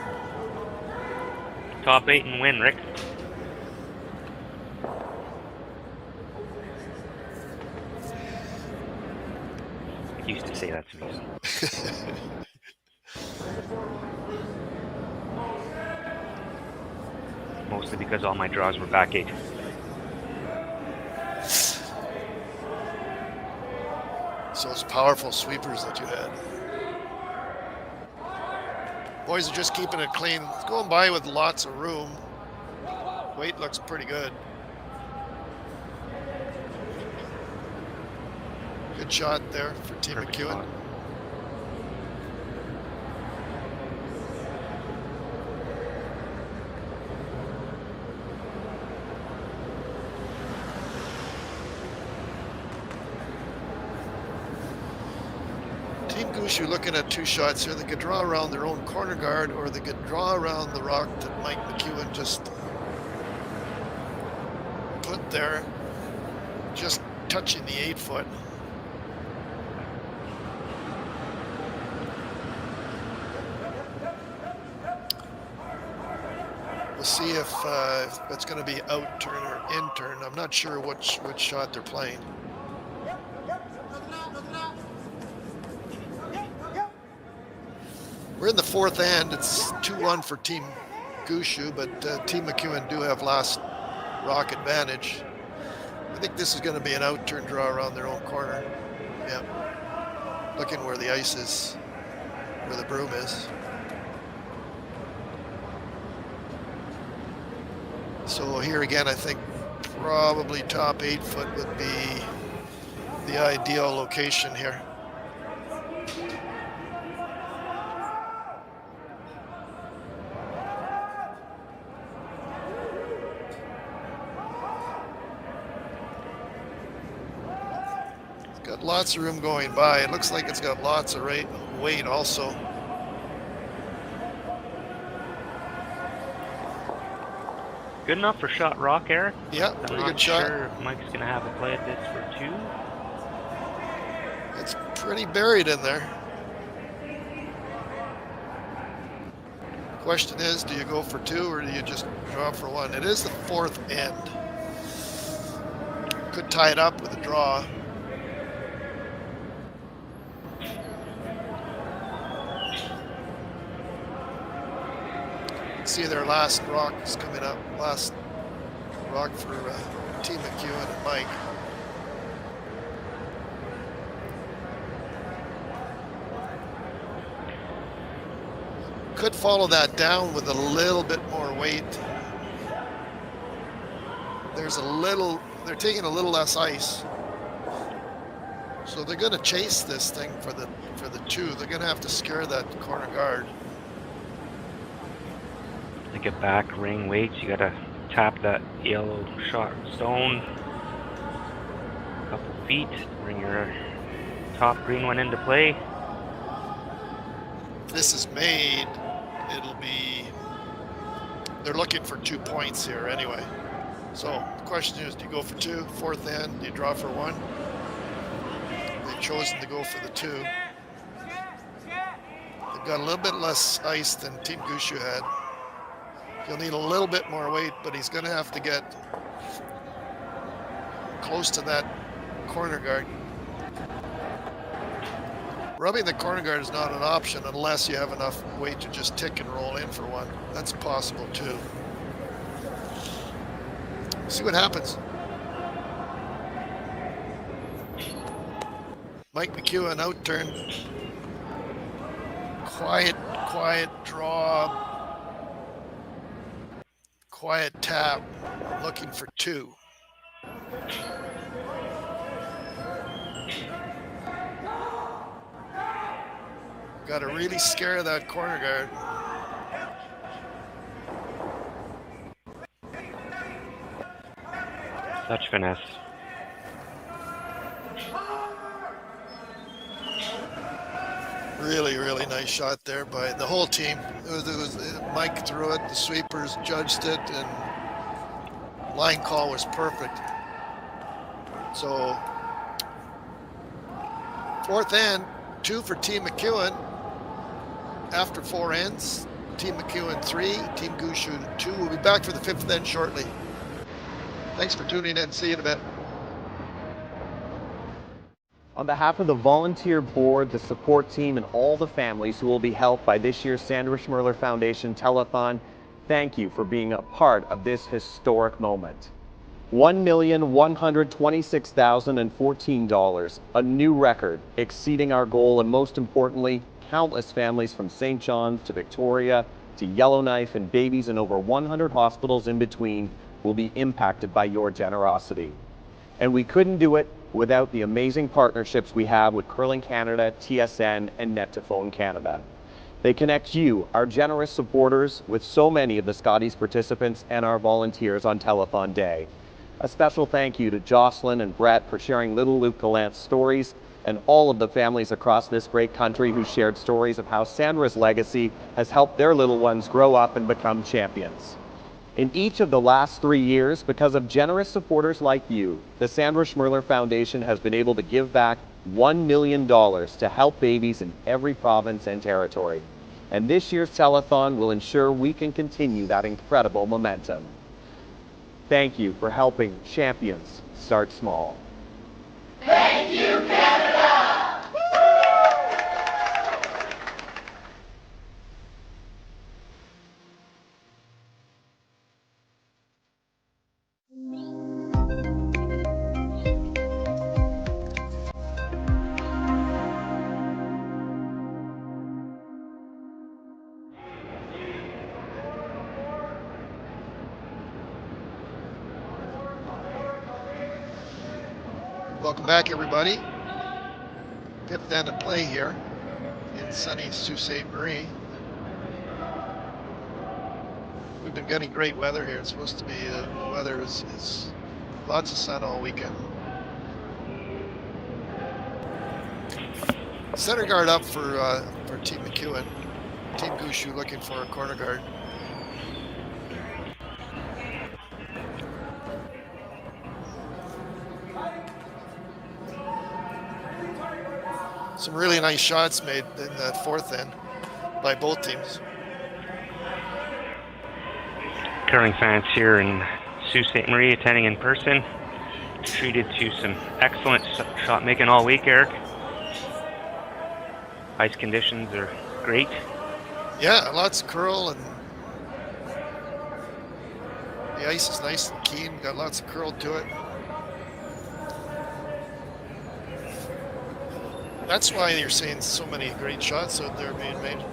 Top 8 and win, Rick. I used to say that to me. Mostly because all my draws were back 8. So it's powerful sweepers that you had. Boys are just keeping it clean. It's going by with lots of room. Weight looks pretty good. Good shot there for Team Perfect McEwen. shot. Team Gushue looking at 2 shots here. They could draw around their own corner guard, or they could draw around the rock that Mike McEwen just put there, just touching the 8-foot. We'll see if it's going to be out turn or in turn. I'm not sure which shot they're playing. We're in the 4th end. It's 2-1 for Team Gushue, but Team McEwen do have last rock advantage. I think this is going to be an out turn draw around their own corner. Yeah. Looking where the ice is, where the broom is. So here again, I think probably top 8-foot would be the ideal location here. Got lots of room going by. It looks like it's got lots of weight also. Good enough for shot rock, Eric. Yeah, I'm pretty not good shot. sure if Mike's going to have a play at this for 2. It's pretty buried in there. Question is, do you go for 2 or do you just draw for 1? It is the 4th end. Could tie it up with a draw. See their last rock is coming up. Last rock for Team McEwen and Mike. Could follow that down with a little bit more weight. They're taking a little less ice. So they're gonna chase this thing for the 2. They're gonna have to scare that corner guard. To get back ring weights, you gotta tap that yellow shot stone a couple feet, bring your top green one into play. If this is made, they're looking for 2 points here anyway. So the question is, do you go for 2? 4th end, do you draw for 1? They've chosen to go for the 2. They've got a little bit less ice than Team Gushue had. He'll need a little bit more weight, but he's going to have to get close to that corner guard. Rubbing the corner guard is not an option unless you have enough weight to just tick and roll in for 1. That's possible too. See what happens. Mike McEwen out turn. Quiet draw. Quiet tap, looking for 2. Got to really scare that corner guard. Such finesse. Really, really nice shot there by the whole team. It was Mike threw it, the sweepers judged it, and line call was perfect. So 4th end, 2 for Team McEwen. After 4 ends, Team McEwen 3, Team Gushue 2. We'll be back for the 5th end shortly. Thanks for tuning in. See you in a bit. On behalf of the volunteer board, the support team, and all the families who will be helped by this year's Sandra Schmirler Foundation Telethon, thank you for being a part of this historic moment. $1,126,014, a new record, exceeding our goal, and most importantly, countless families from St. John's to Victoria to Yellowknife and babies in over 100 hospitals in between will be impacted by your generosity. And we couldn't do it without the amazing partnerships we have with Curling Canada, TSN, and Net2Phone Canada. They connect you, our generous supporters, with so many of the Scotties participants and our volunteers on Telethon Day. A special thank you to Jocelyn and Brett for sharing little Luke Gallant's stories, and all of the families across this great country who shared stories of how Sandra's legacy has helped their little ones grow up and become champions. In each of the last 3 years, because of generous supporters like you, the Sandra Schmirler Foundation has been able to give back $1 million to help babies in every province and territory. And this year's telethon will ensure we can continue that incredible momentum. Thank you for helping champions start small. Thank you, Canada! Welcome back, everybody. Fifth end of play here in sunny Sault Ste. Marie. We've been getting great weather here. It's supposed to be, the weather is lots of sun all weekend. Center guard up for Team McEwen. Team Gushue looking for a corner guard. Some really nice shots made in that fourth end by both teams. Curling fans here in Sault Ste. Marie attending in person. Treated to some excellent shot making all week, Eric. Ice conditions are great. Yeah, lots of curl, and the ice is nice and keen. Got lots of curl to it. That's why you're seeing so many great shots out there being made.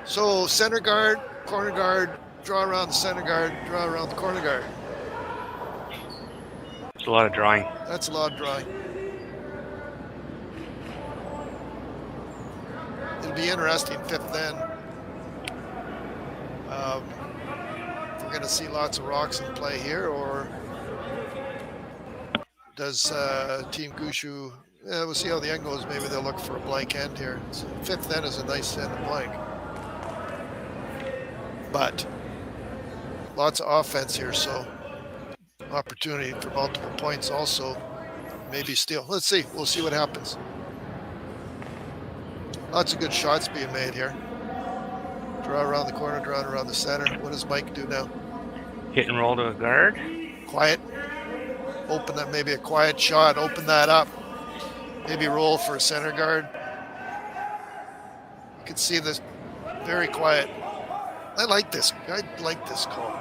So center guard, corner guard, draw around the center guard, draw around the corner guard. It's a lot of drawing. That's a lot of drawing. It'll be interesting fifth end. If we're going to see lots of rocks in play here, or does Team Gushue, we'll see how the end goes. Maybe they'll look for a blank end here. So fifth end is a nice end of blank. But lots of offense here, so opportunity for multiple points also. Maybe steal. Let's see. We'll see what happens. Lots of good shots being made here. Draw around the corner, draw around the center. What does Mike do now? Hit and roll to a guard. Quiet. Open that, maybe a quiet shot. Open that up. Maybe roll for a center guard. You can see this very quiet. I like this call.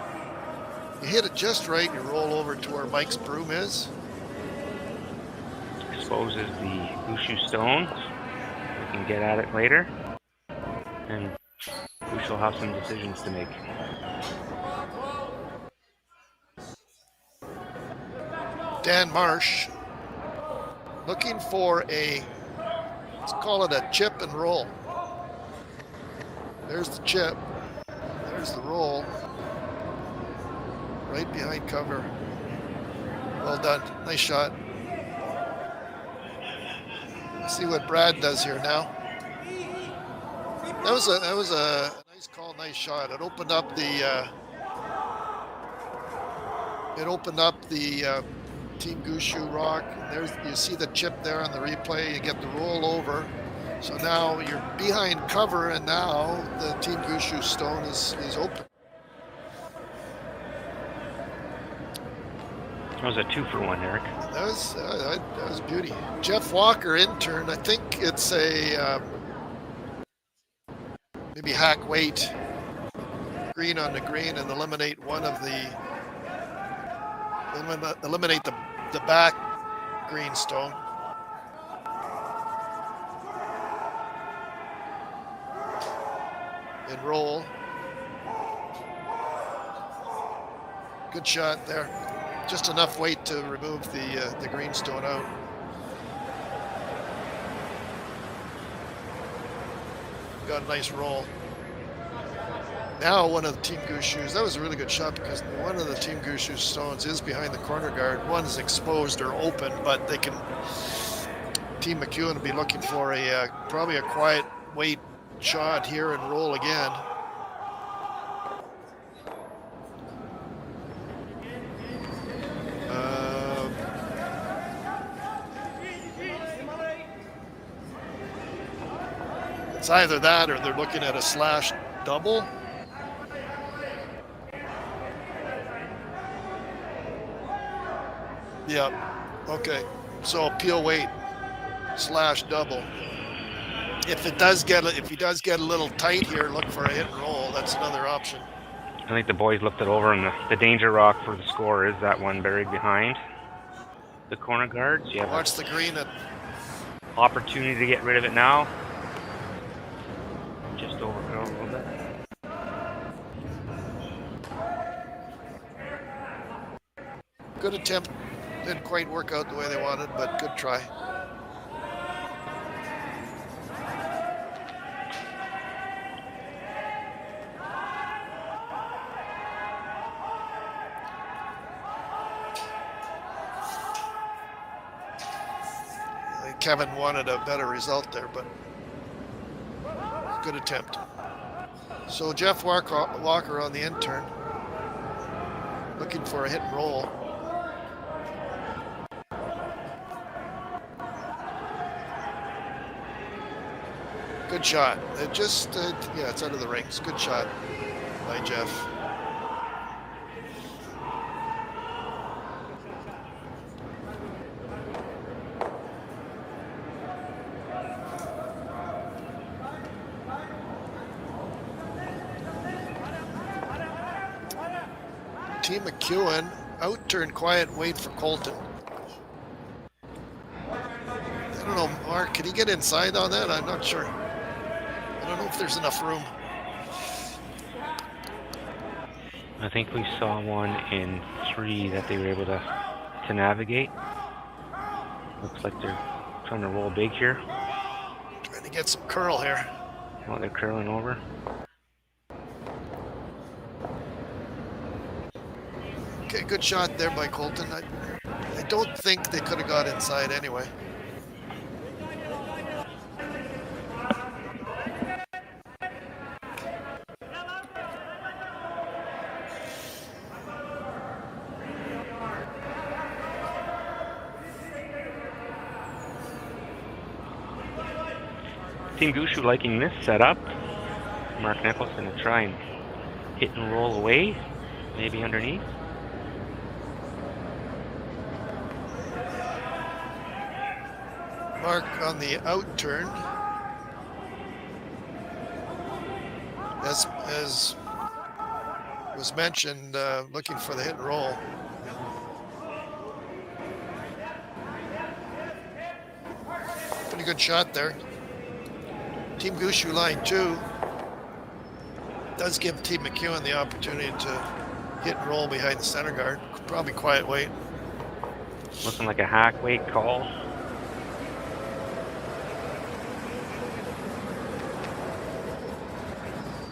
You hit it just right, you roll over to where Mike's broom is. Exposes the Gushue stones. We can get at it later. And Gushue will have some decisions to make. Dan Marsh looking for a, let's call it a chip and roll. There's the chip. There's the roll. Right behind cover. Well done. Nice shot. Let's see what Brad does here now. That was a nice call, nice shot. It opened up the Team Gushue rock. There's, you see the chip there on the replay. You get the roll over. So now you're behind cover, and now the Team Gushue stone is open. That was a 2-for-1, Eric. That was beauty. Jeff Walker, intern. I think it's a maybe hack weight green on the green and eliminate one of the eliminate the back green stone. And roll. Good shot there. Just enough weight to remove the greenstone out. Got a nice roll. Now one of the Team Gushues, that was a really good shot because one of the Team Gushue stones is behind the corner guard. One's exposed or open, but they can, Team McEwen will be looking for a probably a quiet weight shot here and roll again. It's either that or they're looking at a slash double. Yep. Okay. So peel weight slash double. If he does get a little tight here, look for a hit and roll. That's another option. I think the boys looked it over, and the danger rock for the score is that one buried behind the corner guards. You have watch the green. Opportunity to get rid of it now. Just overkill a little bit. Good attempt. Didn't quite work out the way they wanted, but good try. Kevin wanted a better result there, but good attempt. So Jeff Walker on the intern, looking for a hit and roll. Good shot. It just, yeah, it's out of the rings. Good shot by Jeff. Team McEwen out-turn quiet wait for Colton. I don't know, Mark, can he get inside on that? I'm not sure. I don't know if there's enough room. I think we saw one in 3 that they were able to navigate. Looks like they're trying to roll big here. Trying to get some curl here. Oh, they're curling over. Okay, good shot there by Colton. I don't think they could have got inside anyway. Team Gushue liking this setup. Marc Nichols going to try and hit and roll away, maybe underneath. Marc on the out turn. As was mentioned, looking for the hit and roll. Pretty good shot there. Team Gushue line 2 does give Team McEwen the opportunity to hit and roll behind the center guard. Probably quiet weight. Looking like a hack weight call.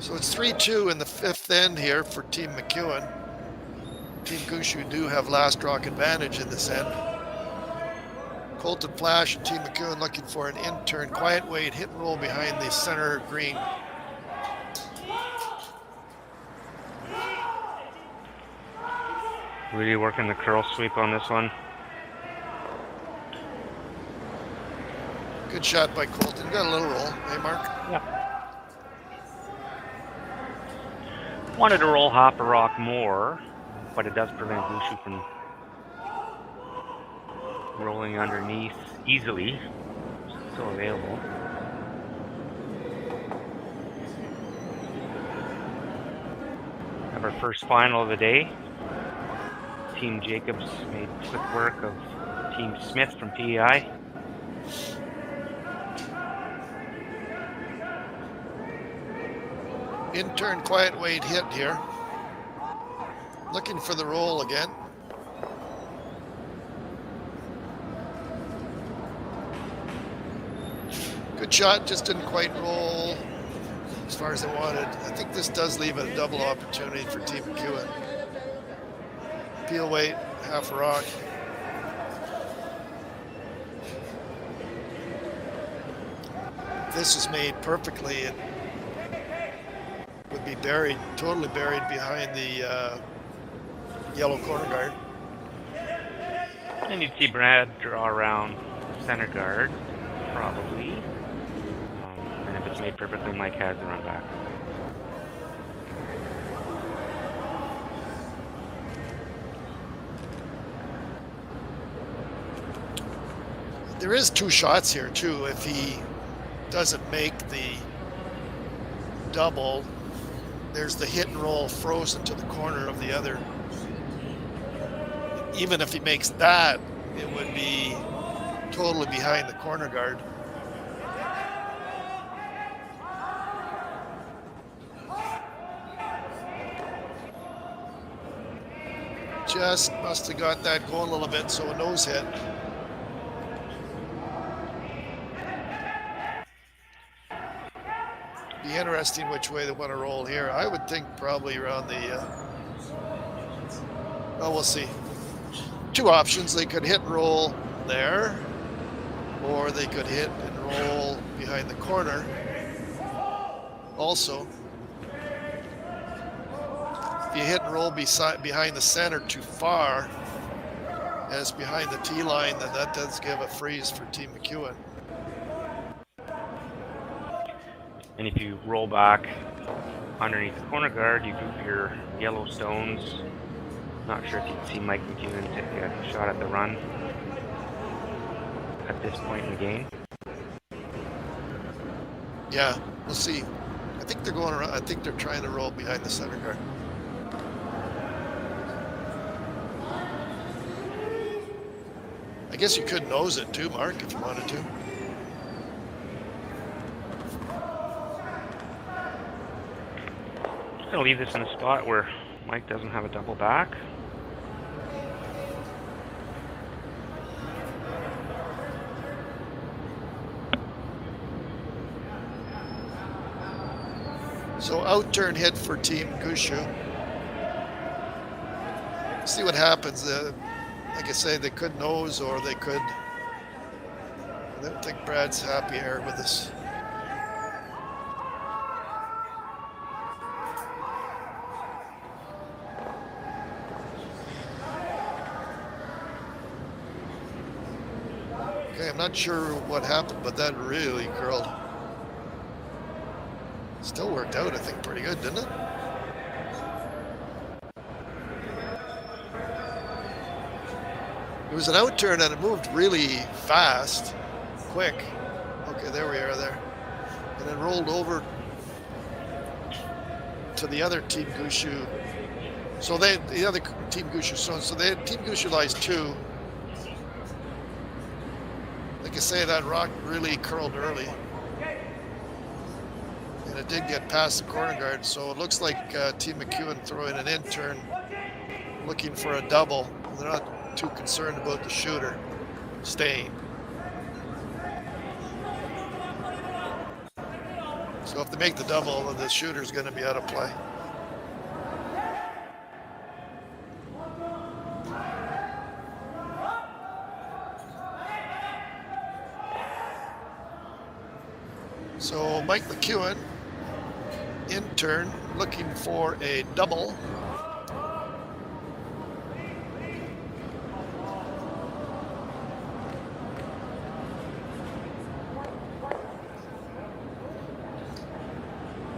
So it's 3-2 in the 5th end here for Team McEwen. Team Gushue do have last rock advantage in this end. Colton Flash and Team McEwen looking for an in-turn quiet weight hit and roll behind the center green. Really working the curl sweep on this one. Good shot by Colton. Got a little roll. Hey, Mark? Yeah. Wanted to roll half a rock more, but it does prevent Gushue from rolling underneath easily. Still available. Have our first final of the day. Team Jacobs made quick work of Team Smith from PEI. In-turn quiet weight hit here. Looking for the roll again. Good shot, just didn't quite roll as far as I wanted. I think this does leave a double opportunity for Team McEwen. Peel weight, half a rock. This is made perfectly. It would be buried, totally buried behind the yellow corner guard. And you'd see Brad draw around center guard, probably. And if it's made perfectly, Mike has the run back. There is two shots here too. If he doesn't make the double, there's the hit and roll frozen to the corner of the other. Even if he makes that, it would be totally behind the corner guard. Just must have got that going a little bit, so a nose hit. Be interesting which way they want to roll here. I would think probably around the, well, we'll see. Two options. They could hit and roll there, or they could hit and roll behind the corner. Also, if you hit and roll behind the center too far, as behind the T line, then that does give a freeze for Team McEwen. And if you roll back underneath the corner guard, you group your yellow stones. Not sure if you can see Mike McEwen take a shot at the run at this point in the game. Yeah, we'll see. I think they're going around. I think they're trying to roll behind the center guard. I guess you could nose it too, Mark, if you wanted to. Just gonna leave this in a spot where Mike doesn't have a double back. So out-turn hit for Team Gushue. See what happens. Like I say, they could nose or they could. I don't think Brad's happy here with this. Okay, I'm not sure what happened, but that really curled. Still worked out, I think, pretty good, didn't it? It was an out turn and it moved really fast, quick. Okay, there we are there. And then rolled over to the other Team Gushue. So the other Team Gushue, so Team Gushue lies 2. Like I say, that rock really curled early. And it did get past the corner guard, so it looks like Team McEwen throwing an in turn, looking for a double. They're not too concerned about the shooter staying. So if they make the double, the shooter's going to be out of play. So Mike McEwen, in turn, looking for a double.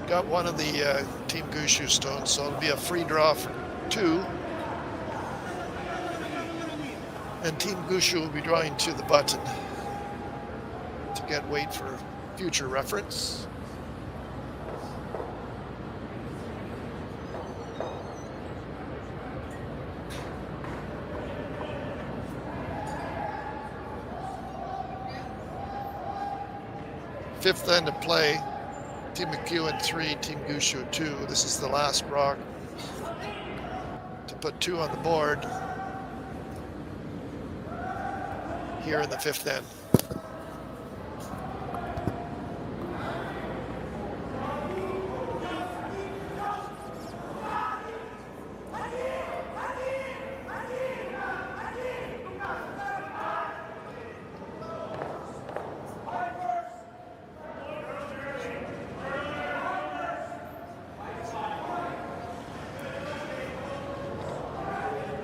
Got one of the Team Gushue stones, so it'll be a free draw for 2. And Team Gushue will be drawing to the button to get weight for future reference. Fifth end of play. Team McEwen 3, Team Gushue 2. This is the last rock to put 2 on the board here in the 5th end.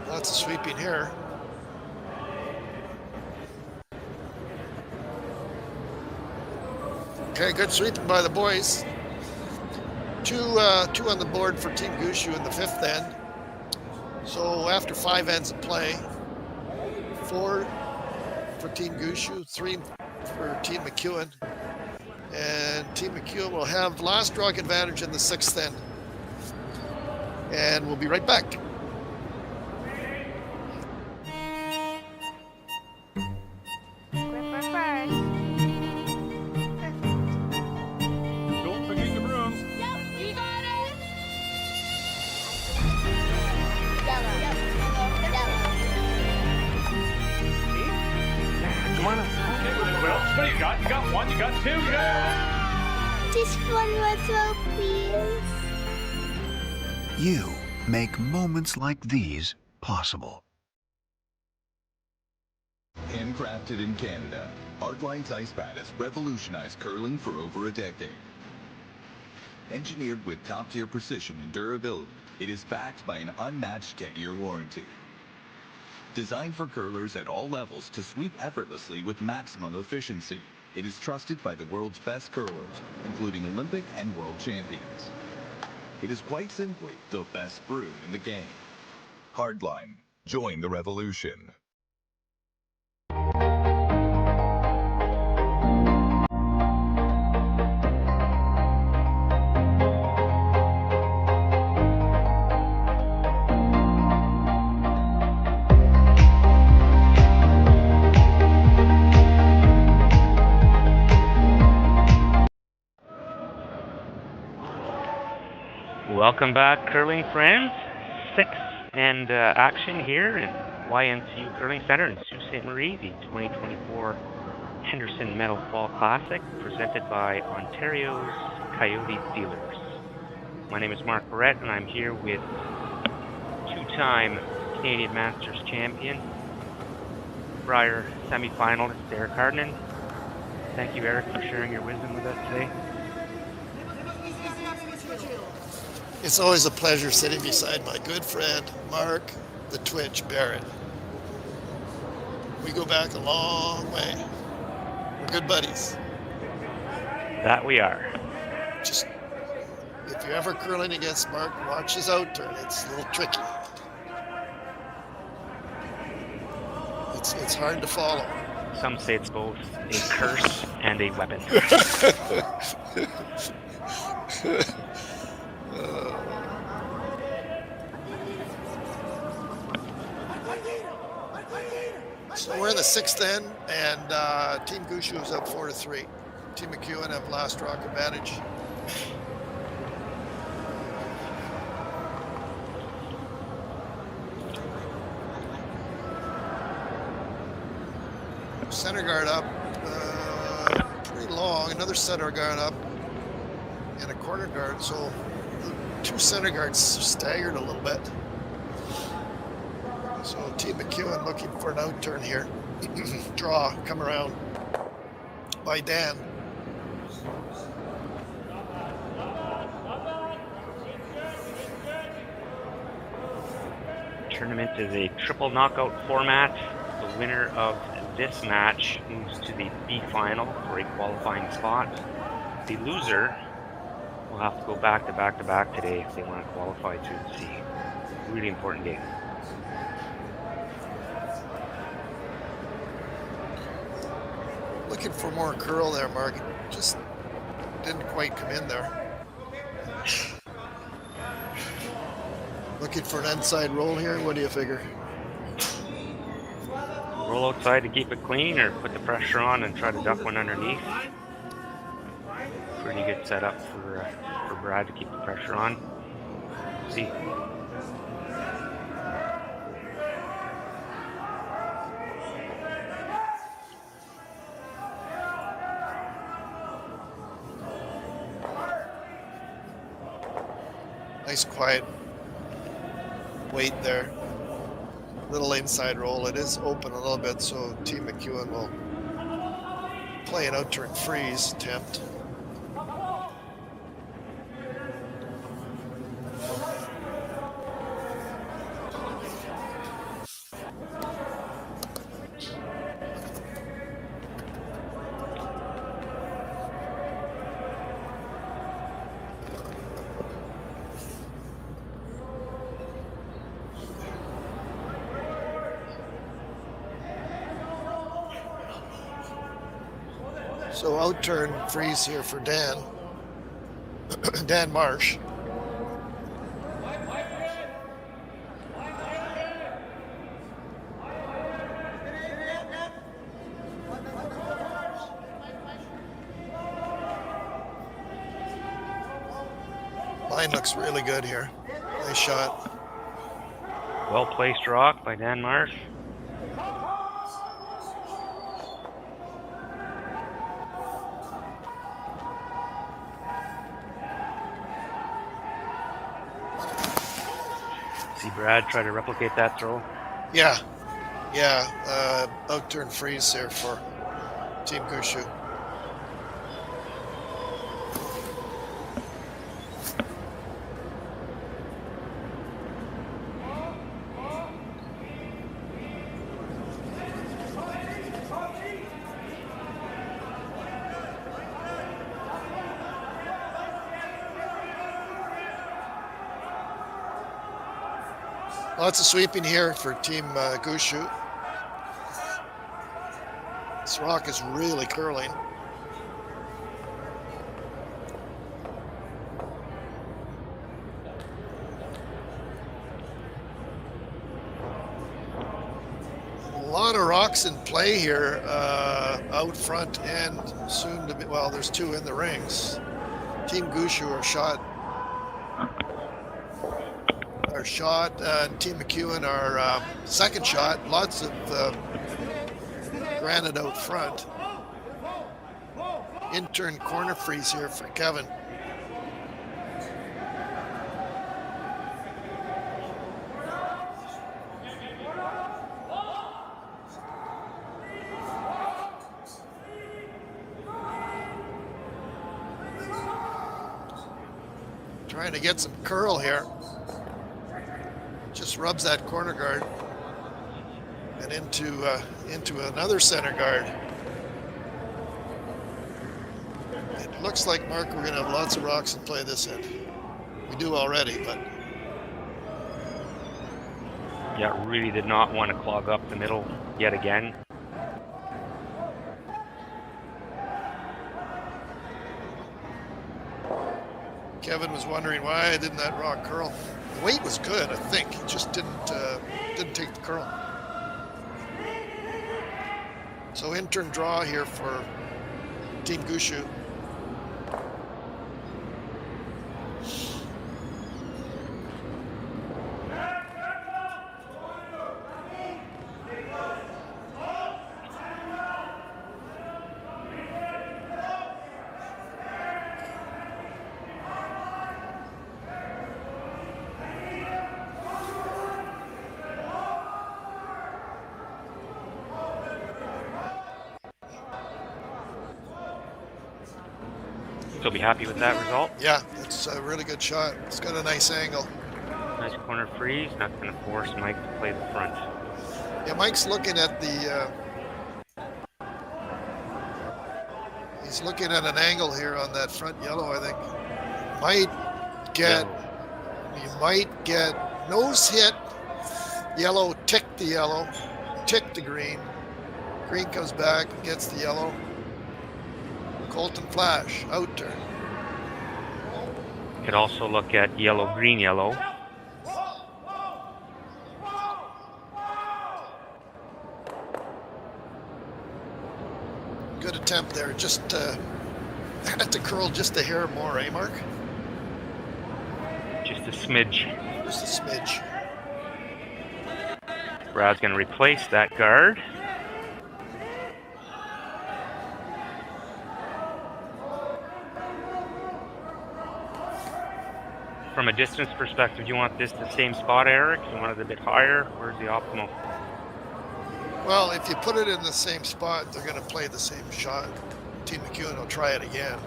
Lots of sweeping here. Okay, good sweeping by the boys. Two on the board for Team Gushue in the 5th end. So after 5 ends of play, 4 for Team Gushue, 3 for Team McEwen. And Team McEwen will have last rock advantage in the 6th end. And we'll be right back. Don't forget your brooms. You got it. Come on up. Okay, well, what do you got? You got 1, you got 2, yeah! Just one little, please. You make moments like these possible. Handcrafted in Canada, Hardline's ice pad has revolutionized curling for over a decade. Engineered with top-tier precision and durability, it is backed by an unmatched 10-year warranty. Designed for curlers at all levels to sweep effortlessly with maximum efficiency, it is trusted by the world's best curlers, including Olympic and world champions. It is quite simply the best brew in the game. Hardline. Join the revolution. Welcome back, curling friends. 6th end action here in YNCU Curling Center in Sault Ste. Marie, the 2024 Henderson Medal Fall Classic, presented by Ontario's Kioti Dealers. My name is Marc, and I'm here with 2-time Canadian Masters champion, Brier semi-finalist Eric Harnden. Thank you, Eric, for sharing your wisdom with us today. It's always a pleasure sitting beside my good friend, Marc, the Twitch Barrette. We go back a long way. We're good buddies. That we are. Just, if you're ever curling against Marc, watch his outturn. It's a little tricky. It's hard to follow. Some say it's both a curse and a weapon. So we're in the 6th end, and Team Gushue is up 4-3. Team McEwen have last rock advantage. Center guard up, pretty long. Another center guard up, and a corner guard. So 2 center guards staggered a little bit. So Team McEwen looking for an outturn here. Draw, come around by Dan. Tournament is a triple knockout format. The winner of this match moves to the B final for a qualifying spot. The loser will have to go back to back to back today if they want to qualify to the C. Really important game. Looking for more curl there, Marc. Just didn't quite come in there. Looking for an inside roll here. What do you figure? Roll outside to keep it clean, or put the pressure on and try to duck one underneath. Pretty good setup for Brad to keep the pressure on. See. Nice quiet weight there. Little inside roll. It is open a little bit, so Team McEwen will play an out-turn freeze attempt. So out-turn freeze here for Dan. Dan Marsh. Line looks really good here. Nice shot. Well-placed rock by Dan Marsh. See Brad try to replicate that throw. Yeah. Out-turn freeze here for Team Gushue. Lots of sweeping here for Team Gushue. This rock is really curling. A lot of rocks in play here out front and soon to be, well, there's two in the rings. Team Gushue are shot. Team McEwen are second shot. Lots of granite out front. In-turn corner freeze here for Kevin. Trying to get some curl here. Just rubs that corner guard and into another center guard. It looks like, Marc, we're going to have lots of rocks in play this end. We do already, but... Yeah, really did not want to clog up the middle yet again. Kevin was wondering why didn't that rock curl. The weight was good, I think. It just didn't take the curl. So in-turn draw here for Team Gushue. Still be happy with that result. Yeah, it's a really good shot. It's got a nice angle. Nice corner freeze. Not going to force Mike to play the front. Yeah, Mike's looking at the... he's looking at an angle here on that front yellow, I think. You might get nose hit, yellow, tick the yellow, tick the green. Green comes back and gets the yellow. Colton Flash, out turn. Could also look at yellow, green, yellow. Good attempt there. Just had to curl just a hair more, eh, Marc? Just a smidge. Just a smidge. Brad's going to replace that guard. from a distance perspective, do you want this the same spot, Eric? You want it a bit higher? Where's the optimal? Well, if you put it in the same spot, they're going to play the same shot. Team McEwen will try it again.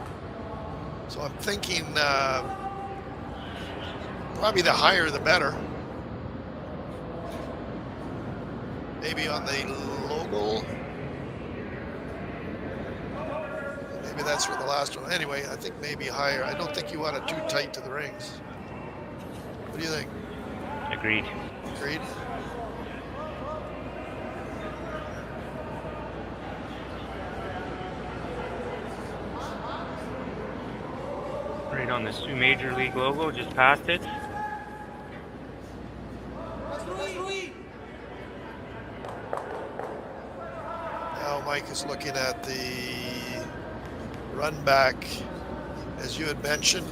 So I'm thinking probably the higher the better. Maybe on the logo. Maybe that's for the last one. Anyway, I think maybe higher. I don't think you want it too tight to the rings. What do you think? Agreed. Agreed? Right on the Sioux Major League logo, just past it. Now Mike is looking at the run back, as you had mentioned.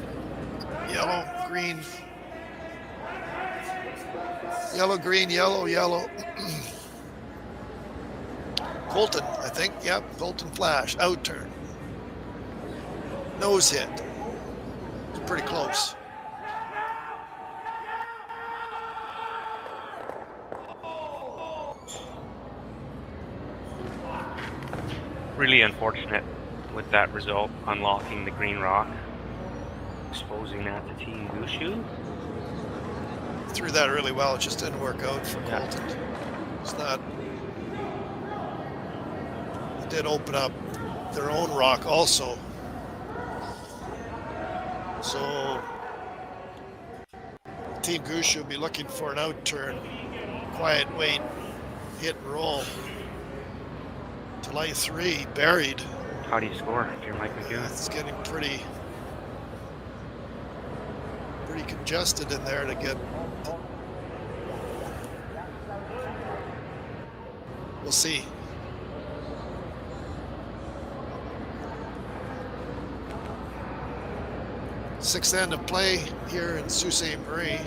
Yellow, green. Yellow, green, yellow, yellow. Colton, I think. Yep, Colton flash. Out turn. Nose hit. It's pretty close. Really unfortunate with that result, unlocking the green rock, exposing that to Team Gushue. Threw that really well. It just didn't work out for Colton. It's not. It did open up their own rock also. So Team Gushue will be looking for an out turn, quiet wait, hit and roll. To light 3, buried. How do you score if you're Mike McEwen? It's getting pretty congested in there to get. We'll see. Sixth end of play here in Ste.Marie.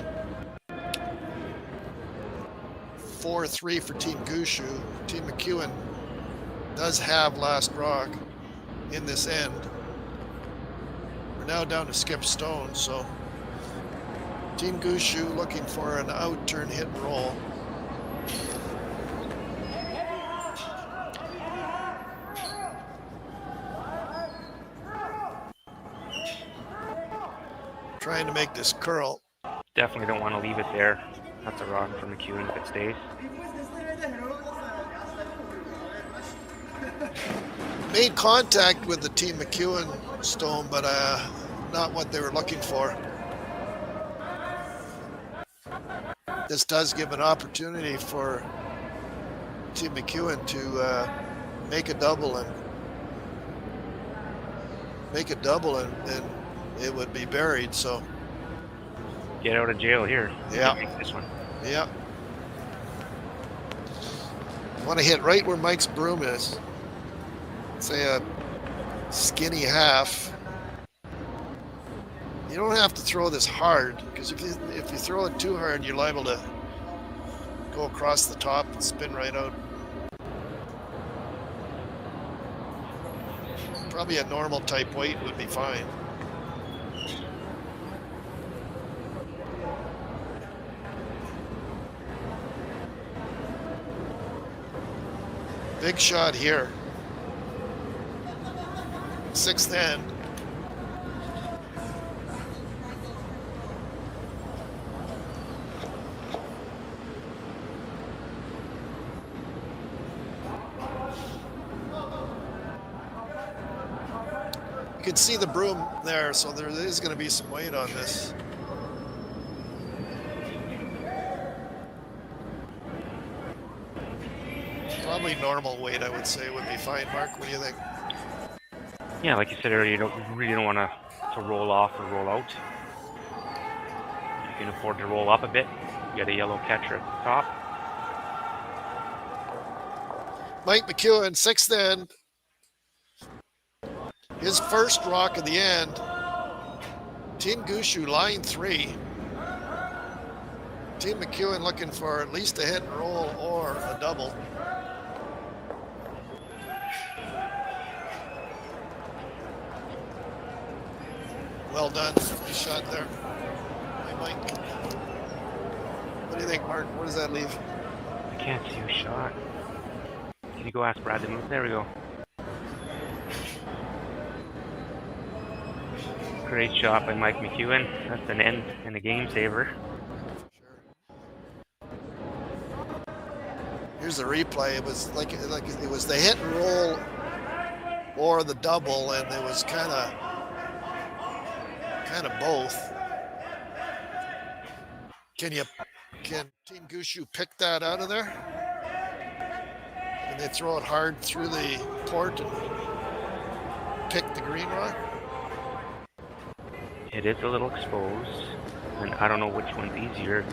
4-3 for Team Gushue. Team McEwen does have last rock in this end. We're now down to skip stone, so Team Gushue looking for an out turn hit and roll. Trying to make this curl. Definitely don't want to leave it there. That's a rock for McEwen if it stays. Made contact with the Team McEwen stone, but not what they were looking for. This does give an opportunity for Team McEwen to make a double and it would be buried. So get out of jail here. Yeah. Make this one. Yeah. Want to hit right where Mike's broom is. Say a skinny half. You don't have to throw this hard, because if you throw it too hard, you're liable to go across the top and spin right out. Probably a normal type weight would be fine. Big shot here. Sixth end. You can see the broom there, so there is going to be some weight on this. Probably normal weight, I would say, would be fine. Marc, what do you think? Yeah, like you said earlier, you really don't want to roll off or roll out. You can afford to roll up a bit. You got a yellow catcher at the top. Mike McEwen, sixth end. His first rock of the end. Team Gushue, line 3. Team McEwen looking for at least a hit and roll or a double. Well done. Good shot there. What do you think, Marc? Where does that leave? I can't see who shot. Can you go ask Brad to move? There we go. Great shot by Mike McEwen. That's an end and a game saver. Here's the replay. It was like it was the hit and roll or the double, and it was kind of both. Can Team Gushue pick that out of there? And they throw it hard through the port and pick the green rock? It is a little exposed, and I don't know which one's easier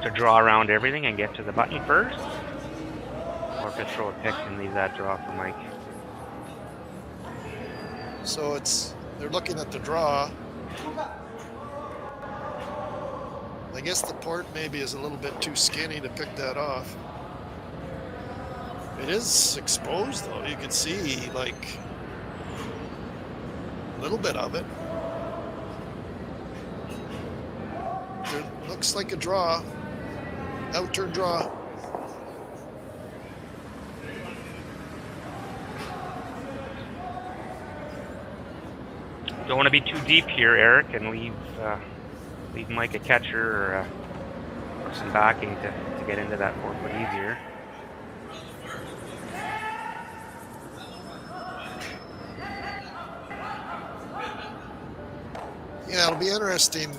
to draw around everything and get to the button first, or to throw a pick and leave that draw for Mike. So they're looking at the draw. I guess the port maybe is a little bit too skinny to pick that off. It is exposed though. You can see like a little bit of it. It looks like a draw. Outturn draw. Don't want to be too deep here, Eric, and leave Mike a catcher or some backing to get into that 4 foot easier. Yeah, it'll be interesting.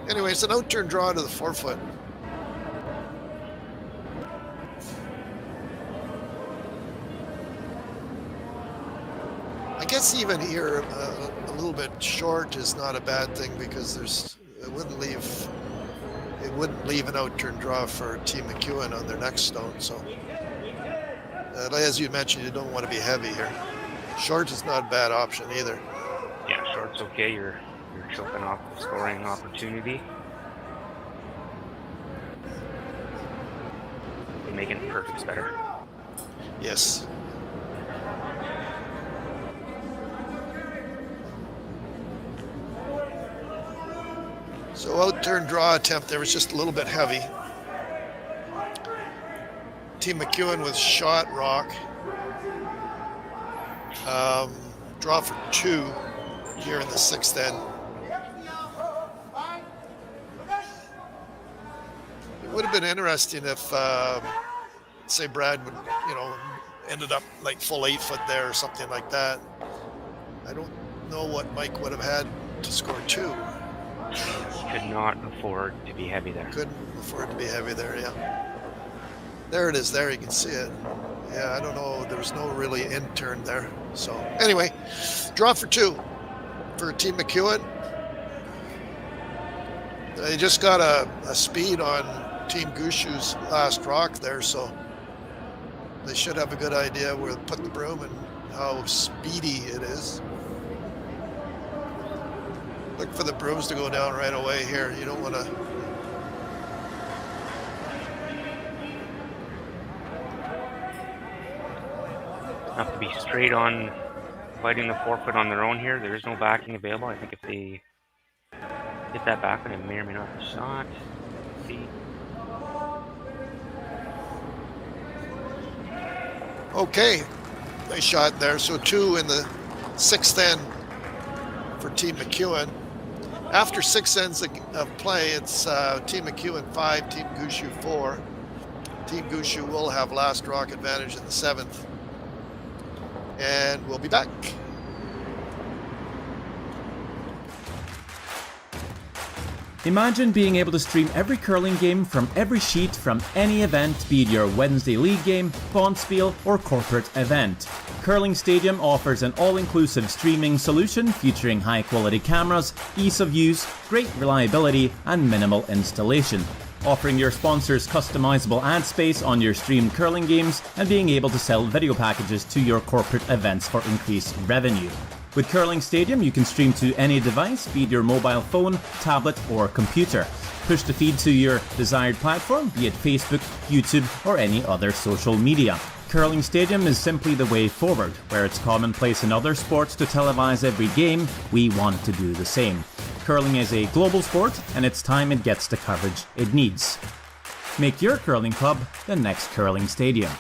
Anyway, it's an outturn draw to the 4 foot. I guess even here, a little bit short is not a bad thing because it wouldn't leave an outturn draw for Team McEwen on their next stone. So, as you mentioned, you don't want to be heavy here. Short is not a bad option either. Yeah, short's okay. You're choking off the scoring opportunity. You're making perfects better. Yes. So outturn draw attempt there was just a little bit heavy. Team McEwen with shot rock. Draw for 2 here in the 6th end. It would have been interesting if, say, Brad would, ended up like full 8 foot there or something like that. I don't know what Mike would have had to score 2. Could not afford to be heavy there. Couldn't afford to be heavy there, yeah. There it is there, you can see it. Yeah, I don't know, there was no really in turn there. So anyway, draw for 2 for Team McEwen. They just got a speed on Team Gushue's last rock there, so they should have a good idea where to put the broom and how speedy it is. Look for the brooms to go down right away here. You don't want to. Have to be straight on fighting the 4 foot on their own here. There is no backing available. I think if they hit that back one, it may or may not have shot. Let's see. Okay, nice shot there. So 2 in the 6th end for Team McEwen. After 6 ends of play, it's Team McEwen 5, Team Gushue 4. Team Gushue will have last rock advantage in the 7th. And we'll be back. Imagine being able to stream every curling game from every sheet from any event, be it your Wednesday league game, bonspiel, or corporate event. Curling Stadium offers an all-inclusive streaming solution featuring high-quality cameras, ease of use, great reliability, and minimal installation. Offering your sponsors customizable ad space on your streamed curling games and being able to sell video packages to your corporate events for increased revenue. With Curling Stadium, you can stream to any device, be it your mobile phone, tablet, or computer. Push the feed to your desired platform, be it Facebook, YouTube, or any other social media. Curling Stadium is simply the way forward. Where it's commonplace in other sports to televise every game, we want to do the same. Curling is a global sport, and it's time it gets the coverage it needs. Make your curling club the next curling stadium.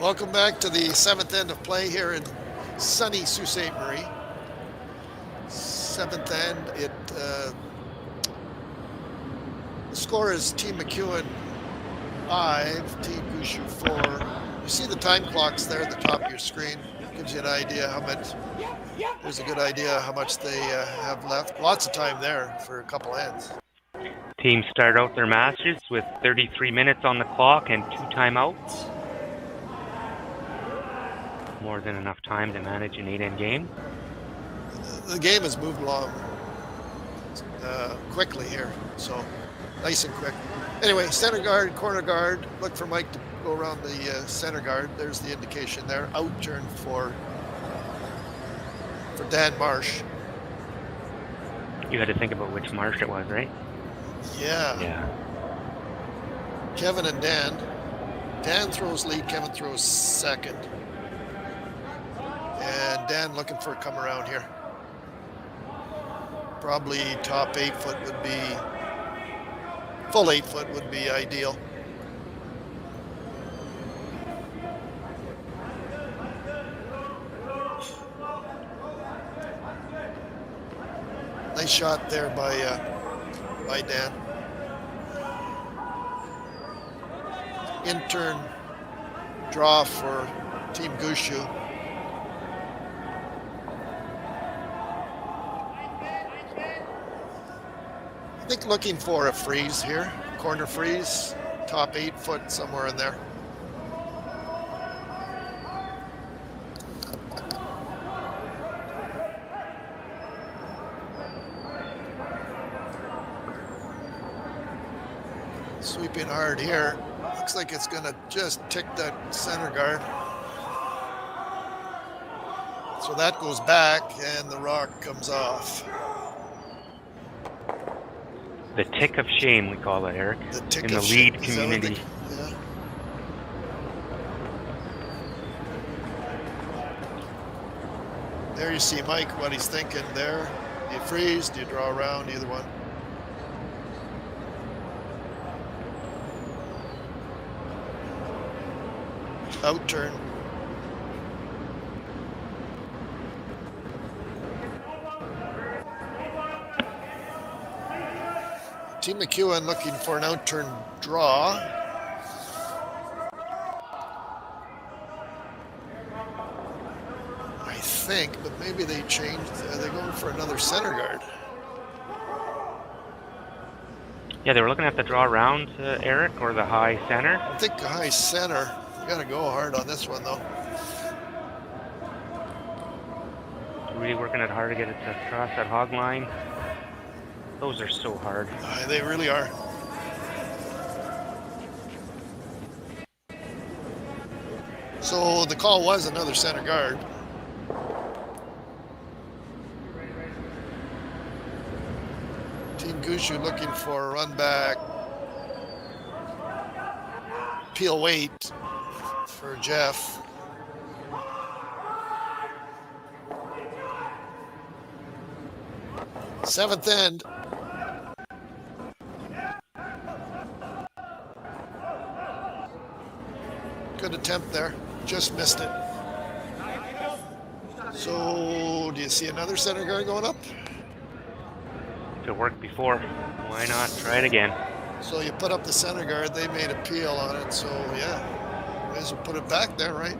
Welcome back to the 7th end of play here in sunny Sault Ste. Marie. 7th end, the score is Team McEwen 5, Team Gushue 4. You see the time clocks there at the top of your screen. Gives you an idea how much, there's a good idea how much they have left. Lots of time there for a couple ends. Teams start out their matches with 33 minutes on the clock and 2 timeouts. More than enough time to manage an 8-end game. The game has moved along quickly here, so nice and quick. Anyway, center guard, corner guard. Look for Mike to go around the center guard. There's the indication there. Out turn for Dan Marsh. You had to think about which Marsh it was, right? Yeah. Kevin and Dan. Dan throws lead, Kevin throws second. And Dan looking for a come around here. Probably top 8 foot would be, full 8 foot would be ideal. Nice shot there by Dan. In-turn draw for Team Gushue. I think looking for a freeze here, corner freeze, top 8 foot, somewhere in there. Sweeping hard here. Looks like it's gonna just tick that center guard. So that goes back and the rock comes off. The tick of shame, we call it, Eric, The tick in the of lead shame. community. Yeah. There you see Mike, what he's thinking there. Do you freeze? Do you draw around? Either one. Out turn. Team McEwen looking for an out-turn draw. I think, but maybe they changed. They're going for another center guard. Yeah, they were looking at the draw around, Eric, or the high center. I think the high center. You got to go hard on this one, though. Really working it hard to get it to cross that hog line. Those are so hard. They really are. So the call was another center guard. Team Gushue looking for a run back. Peel weight for Jeff. Seventh end. Good attempt there. Just missed it. So, do you see another center guard going up? If it worked before, why not try it again? So you put up the center guard. They made a peel on it. So, yeah. May as well put it back there, right?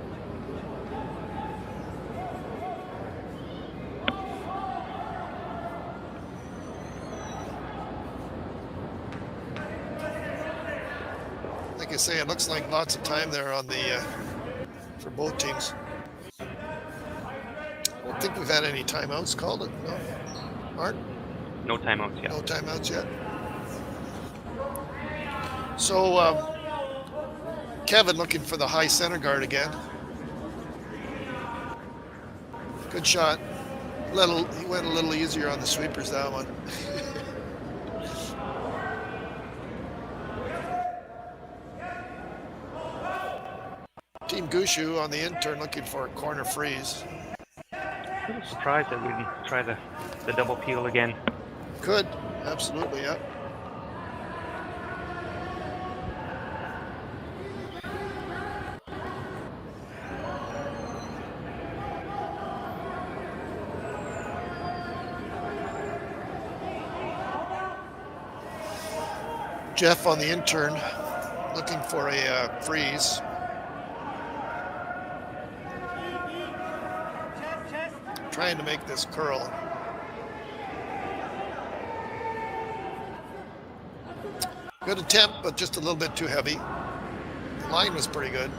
like I say, it looks like lots of time there on the for both teams. I don't think we've had any timeouts called. It no, Mark? No timeouts yet. No timeouts yet. So Kevin looking for the high center guard again. Good shot. He went a little easier on the sweepers that one. Team Gushue on the intern looking for a corner freeze. A little surprised that we didn't try the double peel again. Could, absolutely, yeah. Jeff on the intern looking for a freeze. Trying to make this curl. Good attempt, but just a little bit too heavy. The line was pretty good.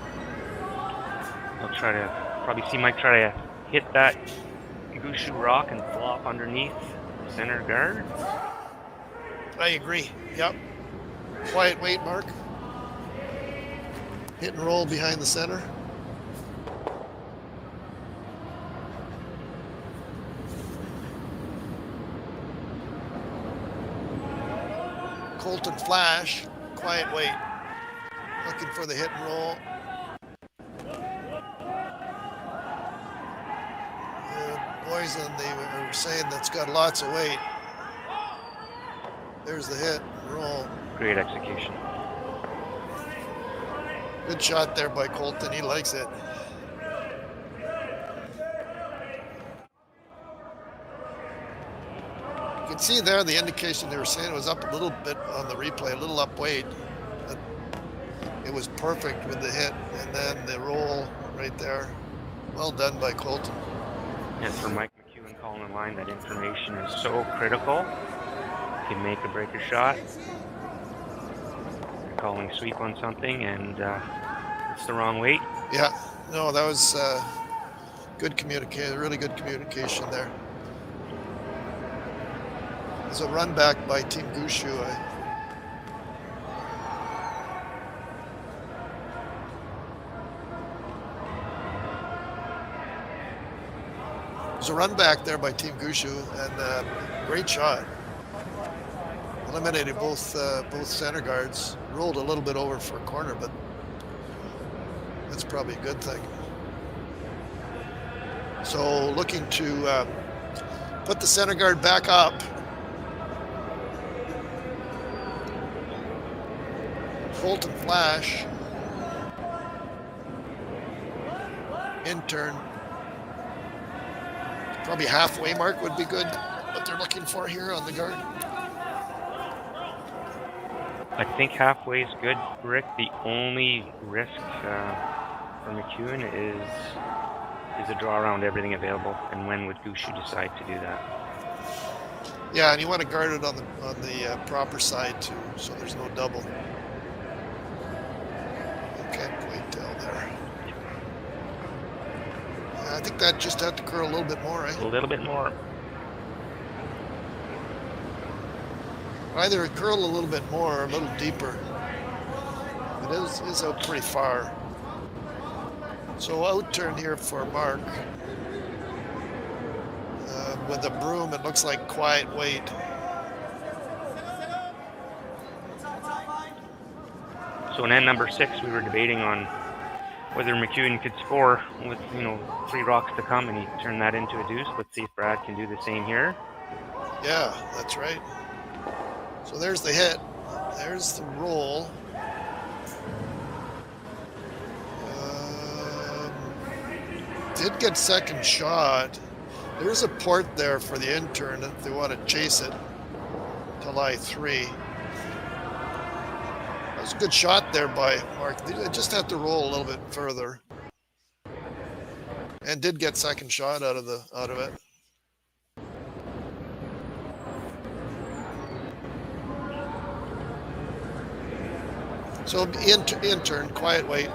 I'll try to probably see Mike try to hit that Gushue rock and flop underneath center guard. I agree. Yep. Quiet wait, Mark. Hit and roll behind the center. Colton flash. Quiet wait. Looking for the hit and roll. The boys were saying that's got lots of weight. There's the hit and roll. Great execution. Good shot there by Colton. He likes it. You can see there the indication they were saying it was up a little bit on the replay, a little up weight. It was perfect with the hit and then the roll right there. Well done by Colton. And for Mike McEwen calling the line, that information is so critical. You can make or break your shot. You're calling sweep on something and it's the wrong weight. Yeah, no, that was good communication, really good communication there. There's a run back by Team Gushue. There's a run back there by Team Gushue and great shot. Eliminated both center guards. Rolled a little bit over for a corner, but that's probably a good thing. So looking to put the center guard back up. Colton flash. Intern. Probably halfway mark would be good. What they're looking for here on the guard. I think halfway is good, Rick. The only risk for McEwen is a draw around everything available, and when would Gushue decide to do that? Yeah, and you want to guard it on the proper side too, so there's no double. Can't quite tell there. Yeah, I think that just had to curl a little bit more, right? A little bit more. Either curl a little bit more or a little deeper. It is out pretty far. So out turn here for Marc. With the broom, it looks like quiet wait. So in end number 6, we were debating on whether McEwen could score with 3 rocks to come, and he turned that into a deuce. Let's see if Brad can do the same here. Yeah, that's right. So there's the hit. There's the roll. Did get second shot. There's a port there for the intern if they want to chase it to lie 3. That was a good shot there by Marc. They just had to roll a little bit further. And did get second shot out of it. So intern, quiet weight.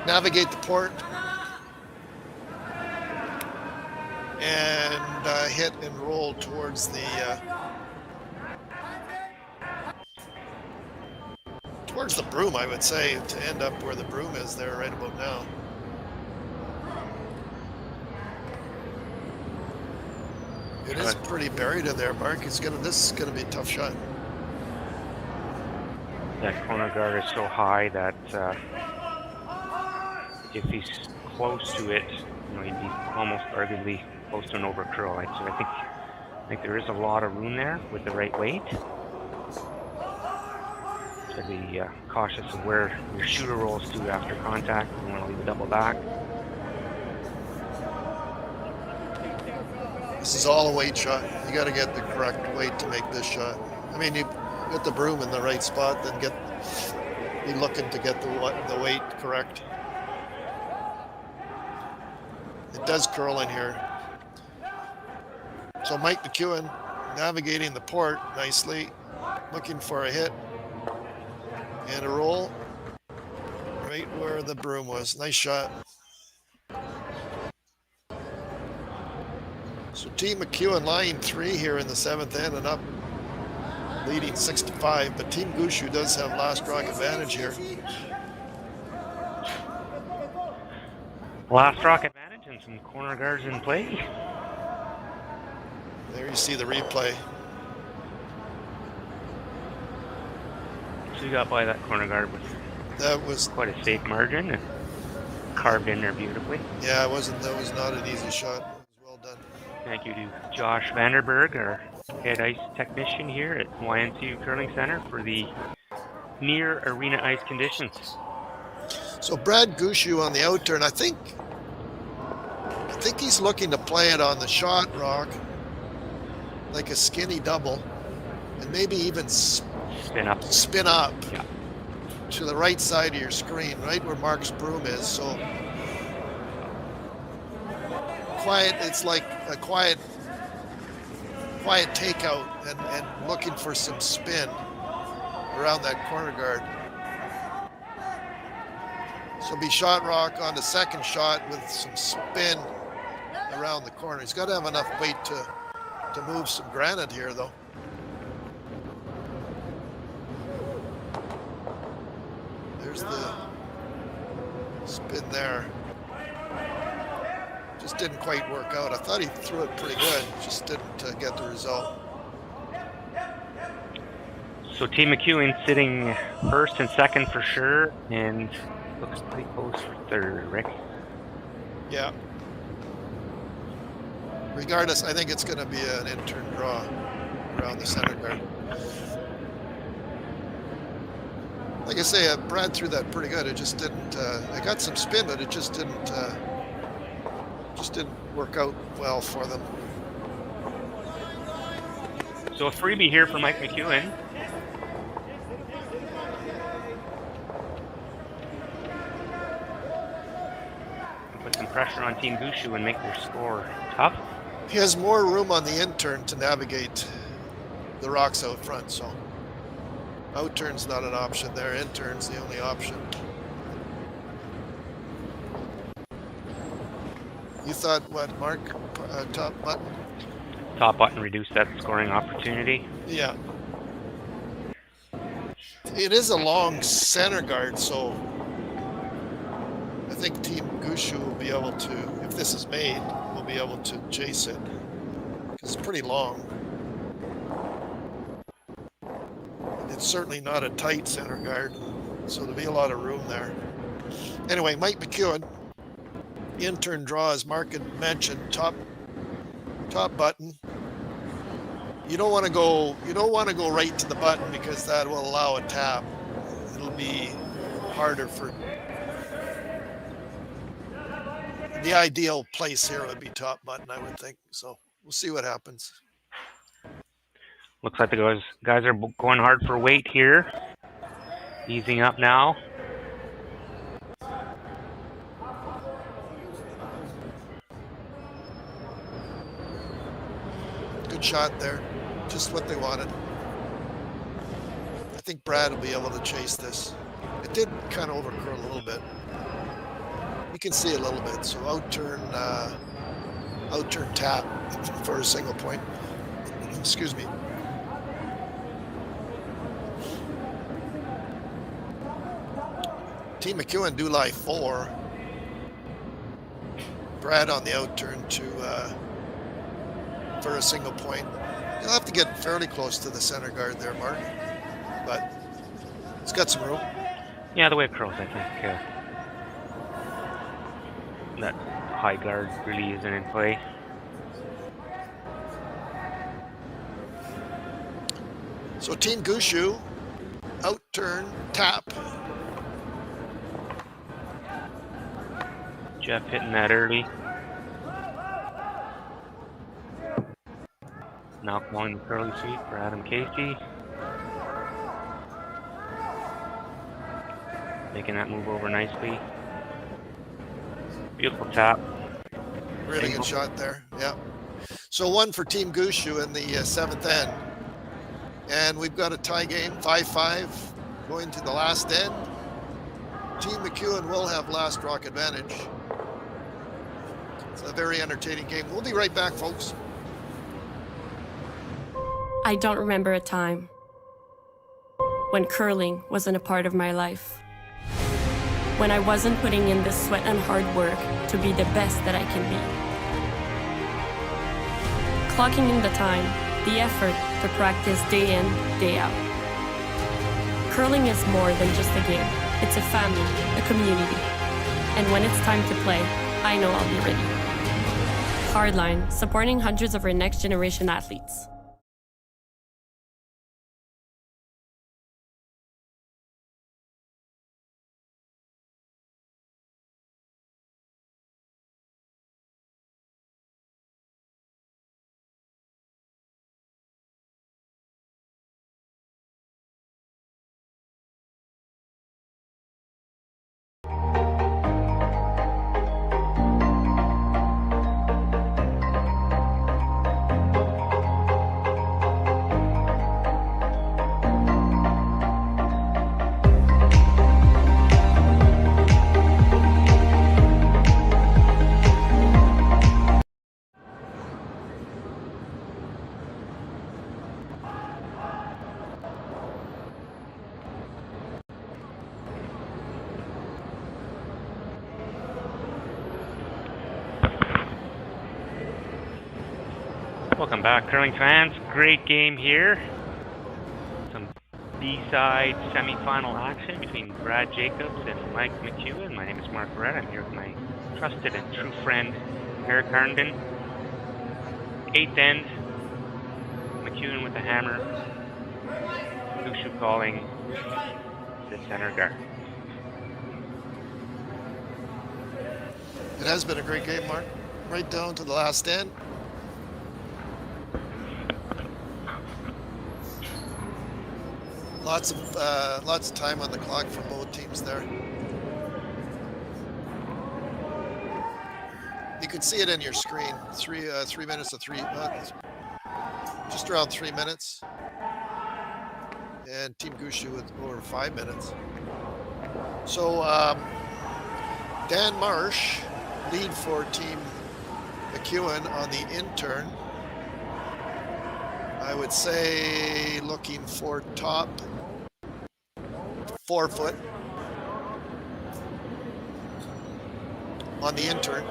Navigate the port. And hit and roll towards the broom, I would say, to end up where the broom is there right about now. It is pretty buried in there, Mark. This is gonna be a tough shot. That corner guard is so high that if he's close to it, he'd be almost arguably close to an over curl. So I think there is a lot of room there with the right weight. So be cautious of where your shooter rolls to after contact. You want to leave a double back. This is all a weight shot. You got to get the correct weight to make this shot. I mean, you get the broom in the right spot, then be looking to get the weight correct. It does curl in here. So Mike McEwen navigating the port nicely, looking for a hit and a roll right where the broom was. Nice shot. So Team McEwen line 3 here in the 7th inning, up leading 6-5, but Team Gushue does have last rock advantage here. Last rock advantage and some corner guards in play. There you see the replay. So you got by that corner guard with quite a safe margin and carved in there beautifully. Yeah, that was not an easy shot. It was well done. Thank you to Josh Vanderberg, our head ice technician here at YNCU Curling Center for the near arena ice conditions. So Brad Gushue on the outturn, I think he's looking to play it on the shot rock, like a skinny double, and maybe even spin up yeah, to the right side of your screen, right where Marc's broom is. So quiet, it's like a quiet takeout and looking for some spin around that corner guard. So be shot rock on the second shot with some spin around the corner. He's got to have enough weight to move some granite here, though. There's the spin there. Just didn't quite work out. I thought he threw it pretty good, just didn't get the result. So Team McEwen sitting first and second for sure, and looks pretty close for third, Rick. Yeah. Regardless, I think it's going to be an in-turn draw around the center guard. Like I say, Brad threw that pretty good. It just didn't. It got some spin, but it just didn't work out well for them. So a freebie here for Mike McEwen. Put some pressure on Team Gushue and make their score tough. He has more room on the in-turn to navigate the rocks out front, so out-turn's not an option there. In-turn's the only option. You thought what, Marc? Top button? Top button reduced that scoring opportunity. Yeah. It is a long center guard, so I think Team Gushue will be able to, if this is made, will be able to chase it, because it's pretty long. It's certainly not a tight center guard, so there'll be a lot of room there. Anyway, Mike McEwen, in-turn draw, as Marc had mentioned, top button. You don't want to go right to the button, because that will allow a tap. It'll be harder for. The ideal place here would be top button, I would think. So we'll see what happens. Looks like the guys are going hard for weight here. Easing up now. Good shot there. Just what they wanted. I think Brad will be able to chase this. It did kind of overcurl a little bit. You can see a little bit. So outturn tap for a single point. Excuse me. Team McEwen do lie 4. Brad on the outturn for a single point. You'll have to get fairly close to the center guard there, Mark. But it's got some room. Yeah, the way it curls, I think that high guard really isn't in play. So Team Gushue, outturn, tap. Jeff hitting that early. Now calling the curly sweep for Adam Casey. Making that move over nicely. Beautiful tap. Really good shot there, yeah. So 1 for Team Gushue in the 7th end. And we've got a tie game, 5-5, going to the last end. Team McEwen will have last rock advantage. It's a very entertaining game. We'll be right back, folks. I don't remember a time when curling wasn't a part of my life. When I wasn't putting in the sweat and hard work to be the best that I can be. Clocking in the time, the effort to practice day in, day out. Curling is more than just a game. It's a family, a community. And when it's time to play, I know I'll be ready. Hardline, supporting hundreds of our next generation athletes. Welcome back, curling fans. Great game here. Some B-side semi-final action between Brad Jacobs and Mike McEwen. My name is Marc. I'm here with my trusted and true friend, Eric Harnden. 8th end, McEwen with the hammer. Gushue calling the center guard. It has been a great game, Mark. Right down to the last end. Lots of time on the clock for both teams there. You can see it in your screen. 3 minutes of just around 3 minutes, and Team Gushue with over 5 minutes. So Dan Marsh lead for Team McEwen on the intern. I would say looking for top 4 foot on the intern.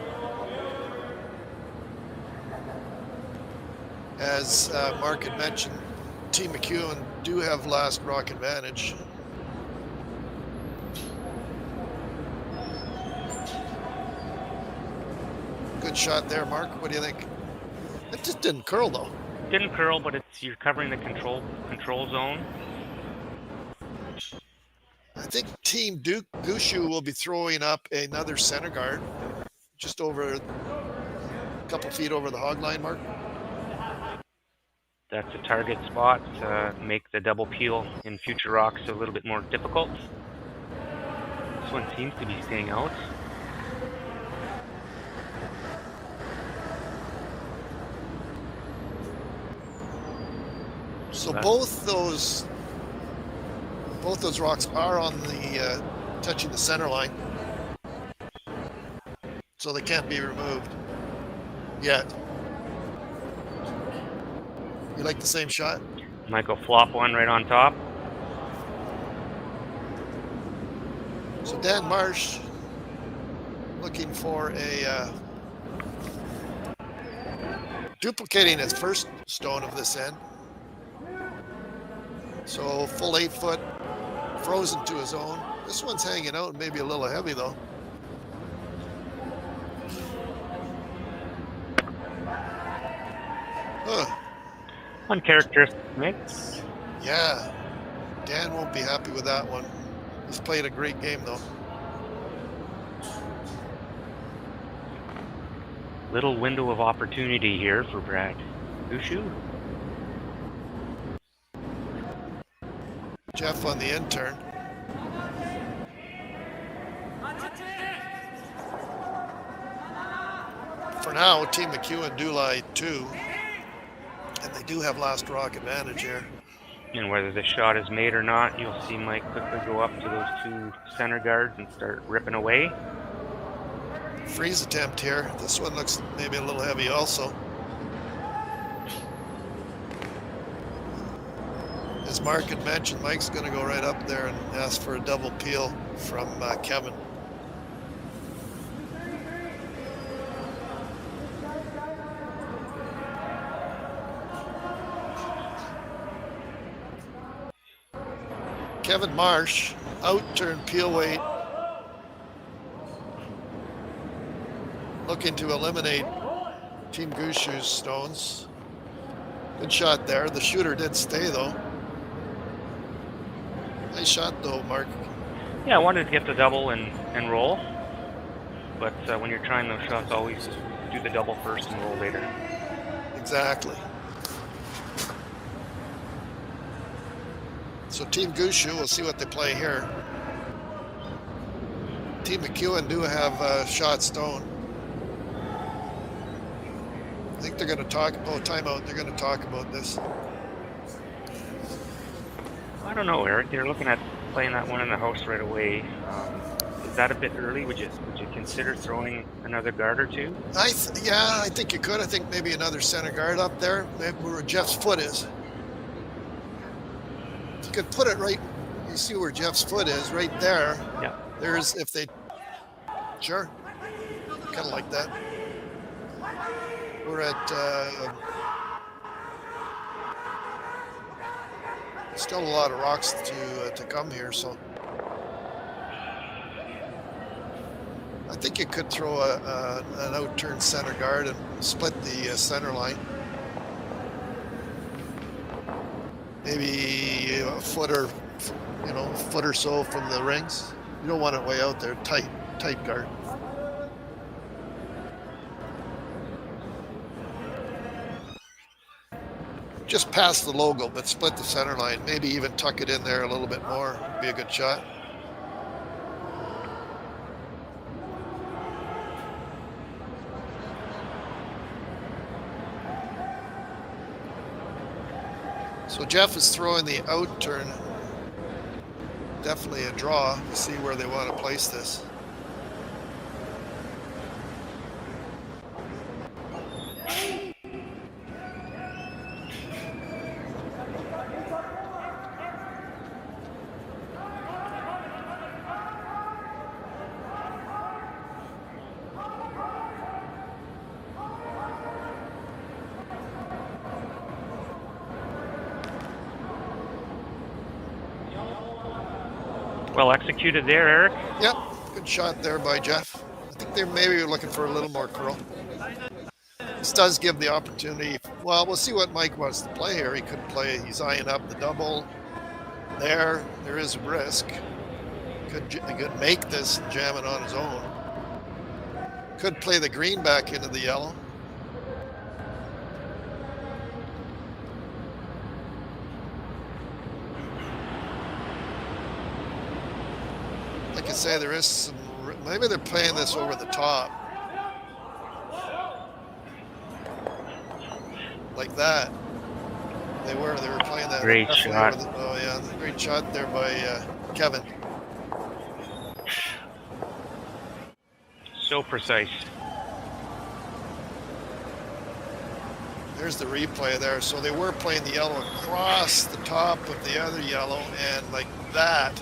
As Mark had mentioned, Team McEwen do have last rock advantage. Good shot there, Mark. What do you think? It just didn't curl though. Didn't curl, but you're covering the control zone. I think Team Gushue will be throwing up another center guard, just over a couple feet over the hog line, Mark. That's a target spot to make the double peel in future rocks a little bit more difficult. This one seems to be staying out. So both those Both those rocks are on the touching the center line, so they can't be removed yet. You like the same shot? Michael flop one right on top. So Dan Marsh looking for a duplicating his first stone of this end. So full 8 foot, frozen to his own. This one's hanging out, maybe a little heavy though. Huh. Uncharacteristic mix. Yeah, Dan won't be happy with that one. He's played a great game though. Little window of opportunity here for Brad Gushue. Jeff on the end turn. For now, Team McEwen do lie 2, and they do have last rock advantage here. And whether the shot is made or not, you'll see Mike quickly go up to those 2 center guards and start ripping away. Freeze attempt here. This one looks maybe a little heavy also. As Marc had mentioned, Mike's going to go right up there and ask for a double peel from Kevin. Kevin Marsh, out turn peel weight, looking to eliminate Team Gushue's stones. Good shot there. The shooter did stay though. Nice shot though, Marc. Yeah, I wanted to get the double and roll. But when you're trying those shots, always do the double first and roll later. Exactly. So Team Gushue, we'll see what they play here. Team McEwen do have shot stone. I think they're going to talk, timeout, they're going to talk about this. I don't know, Eric. They're looking at playing that one in the house right away. Is that a bit early? Would you consider throwing another guard or 2? Yeah, I think you could. I think maybe another center guard up there, maybe where Jeff's foot is. If you could put it right, you see where Jeff's foot is, right there. Yeah. There's, if they, sure, kind of like that. We're at, still a lot of rocks to come here, so I think you could throw an out-turn center guard and split the center line. Maybe a foot or, foot or so from the rings. You don't want it way out there, tight guard. Just past the logo, but split the center line. Maybe even tuck it in there a little bit more. Be a good shot. So Jeff is throwing the out turn. Definitely a draw to see where they want to place this. Well executed there, Eric. Yep, good shot there by Jeff. I think they're maybe looking for a little more curl. This does give the opportunity. Well, we'll see what Mike wants to play here. He could play, he's eyeing up the double. There is a risk. Could make this and jam it on his own. Could play the green back into the yellow. Like I say, there is some, maybe they're playing this over the top. Like that. They were playing that. Great shot. Oh yeah, great shot there by Kevin. So precise. There's the replay there. So they were playing the yellow across the top of the other yellow, and like that,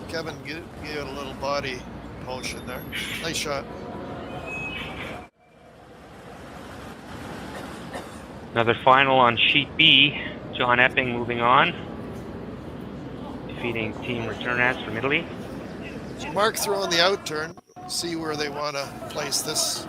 Kevin gave it a little body motion there. Nice shot. Another final on sheet B. John Epping moving on, defeating Team Returnas from Italy. So Marc throwing the out turn. See where they want to place this.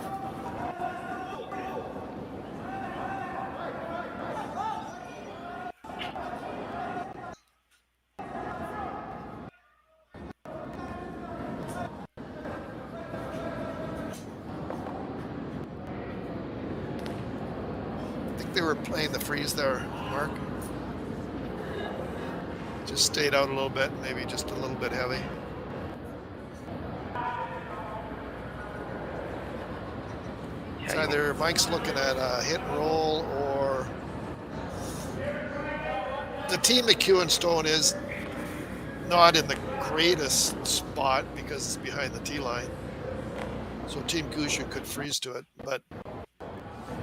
I think they were playing the freeze there, Marc. Just stayed out a little bit, maybe just a little bit heavy. It's either Mike's looking at a hit and roll, or the Team McEwen stone is not in the greatest spot because it's behind the tee line. So Team Gushue could freeze to it. But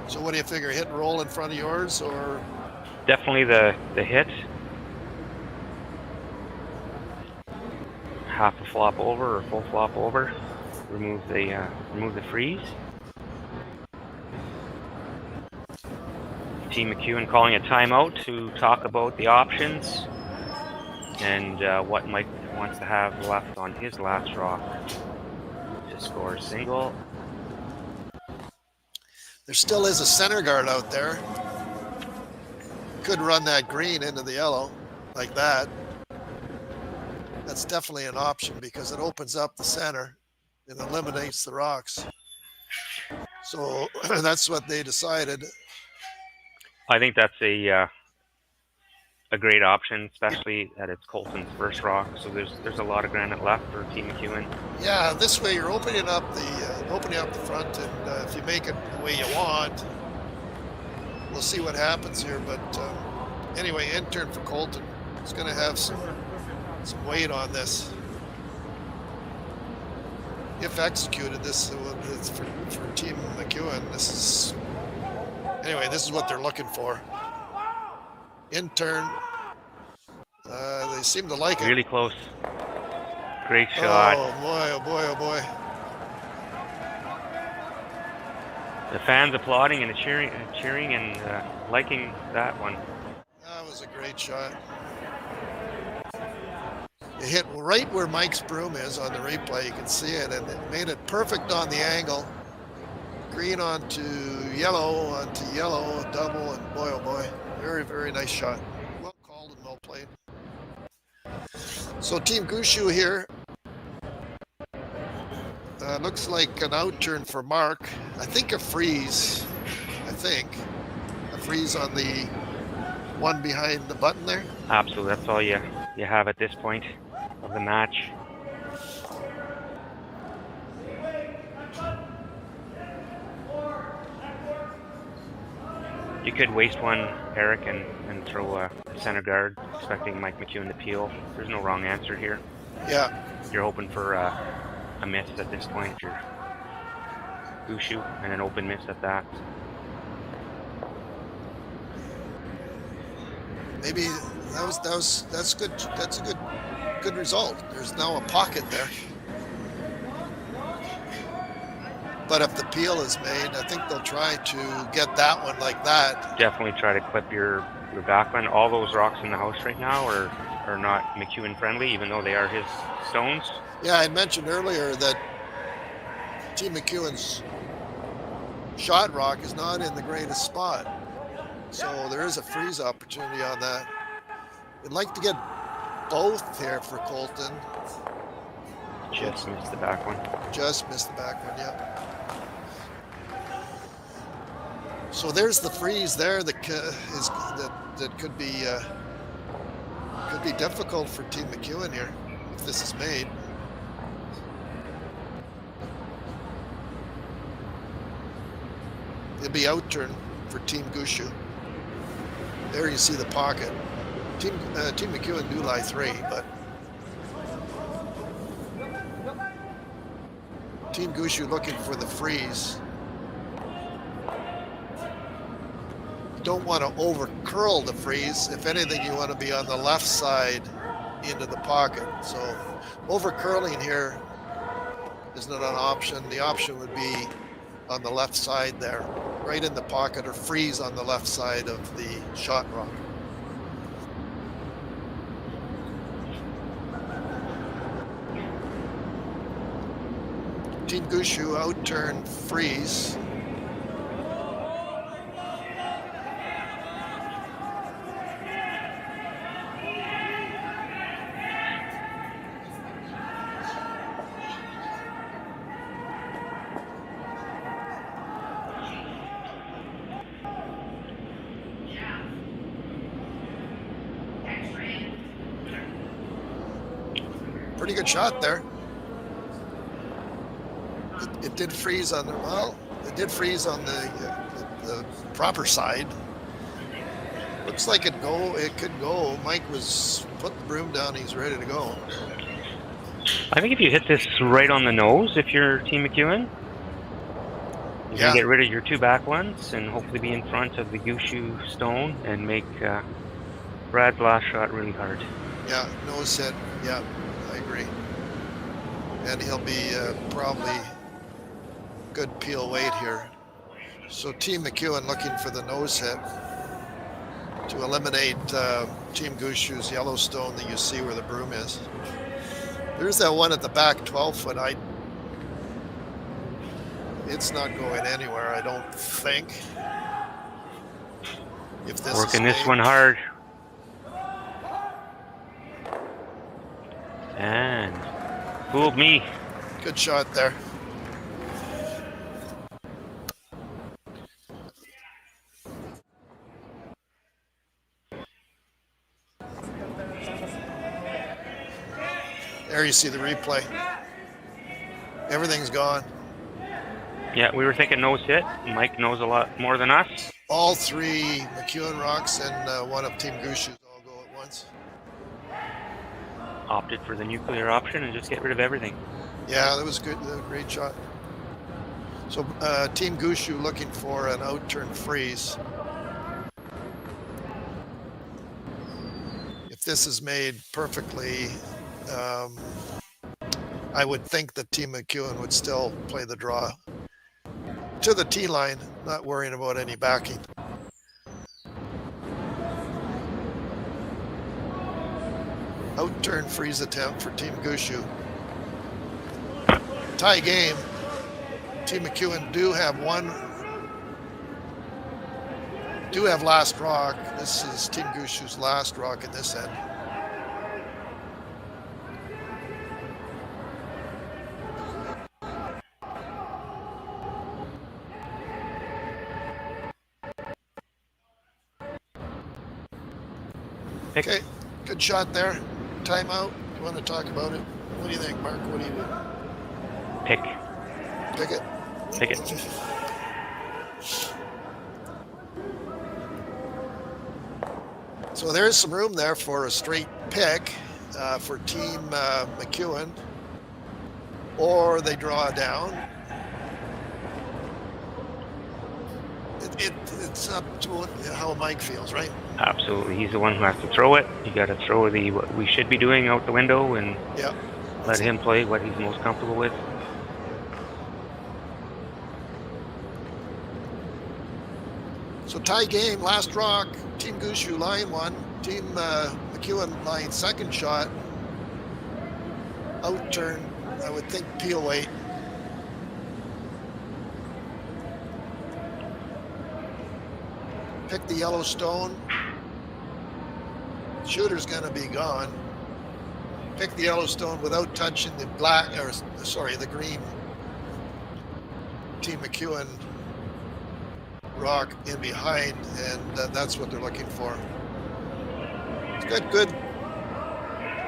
so what do you figure? Hit and roll in front of yours, or? Definitely the hit. Half a flop over or full flop over. Remove the freeze. Team McEwen calling a timeout to talk about the options and what Mike wants to have left on his last rock to score a single. There still is a center guard out there. Could run that green into the yellow like that. That's definitely an option because it opens up the center and eliminates the rocks. So that's what they decided. I think that's a great option, especially that it's Colton's first rock. So there's a lot of granite left for Team McEwen. Yeah, this way you're opening up the front, and if you make it the way you want, we'll see what happens here. But anyway, intern for Colton is going to have some weight on this. If executed, this it's for Team McEwen. This is what they're looking for. Intern. They seem to like it. Really close. Great shot. Oh boy, oh boy, oh boy. The fans applauding and cheering and liking that one. That was a great shot. It hit right where Mike's broom is on the replay. You can see it, and it made it perfect on the angle. Green onto yellow, double, and boy, oh boy. Very, very nice shot. Well called and well played. So Team Gushue here. Looks like an out turn for Marc. I think a freeze. A freeze on the one behind the button there. Absolutely. That's all you have at this point of the match. You could waste one, Eric, and throw a center guard, expecting Mike McEwen to peel. There's no wrong answer here. Yeah. You're hoping for a miss at this point. You're Gushue and an open miss at that. Maybe that's good. That's a good result. There's now a pocket there. But if the peel is made, I think they'll try to get that one like that. Definitely try to clip your back one. All those rocks in the house right now are not McEwen friendly, even though they are his stones. Yeah, I mentioned earlier that Team McEwen's shot rock is not in the greatest spot. So there is a freeze opportunity on that. We'd like to get both here for Colton. Just missed the back one. Just missed the back one, yeah. So there's the freeze there that could be difficult for Team McEwen here if this is made. It'll be out turn for Team Gushue. There you see the pocket. Team McEwen do lie 3, but Team Gushue looking for the freeze. Don't want to over curl the freeze. If anything, you want to be on the left side into the pocket. So over curling here is not an option. The option would be on the left side there, right in the pocket, or freeze on the left side of the shot rock. Team Gushue out-turn freeze. Pretty good shot there. It did freeze on the, well, it did freeze on the proper side. Looks like it could go. Mike was put the broom down. He's ready to go. I think if you hit this right on the nose, if you're Team McEwen, you can get rid of your 2 back ones and hopefully be in front of the Gushue stone and make Brad's last shot really hard. Yeah, nose hit. Yeah, I agree. And he'll be probably good peel weight here. So Team McEwen looking for the nose hit to eliminate Team Gushue's Yellowstone that you see where the broom is. There's that one at the back, 12-foot. It's not going anywhere, I don't think. If this working this one hard. And fooled me. Good shot there. There you see the replay. Everything's gone. Yeah, we were thinking nose hit. Mike knows a lot more than us. All 3 McEwen rocks and one of Team Gushue's all go at once. Opted for the nuclear option and just get rid of everything. Yeah, that was good. That was a great shot. So Team Gushue looking for an out-turn freeze. If this is made perfectly, I would think that Team McEwen would still play the draw to the tee line, not worrying about any backing. Out-turn freeze attempt for Team Gushue. Tie game. Team McEwen do have last rock. This is Team Gushue's last rock in this end. Pick. Okay, good shot there. Timeout. You want to talk about it? What do you think, Mark? What do you do? Pick. Pick it. Pick it. So there is some room there for a straight pick for Team McEwen, or they draw down. It's up to how Mike feels, right? Absolutely. He's the one who has to throw it. You got to throw what we should be doing out the window and let him play what he's most comfortable with. So tie game, last rock. Team Gushue line 1. Team McEwen line second shot. Out turn, I would think peel weight. Pick the Yellowstone. Shooter's gonna be gone. Pick the Yellowstone without touching the the green Team McEwen rock in behind, and that's what they're looking for. It's got good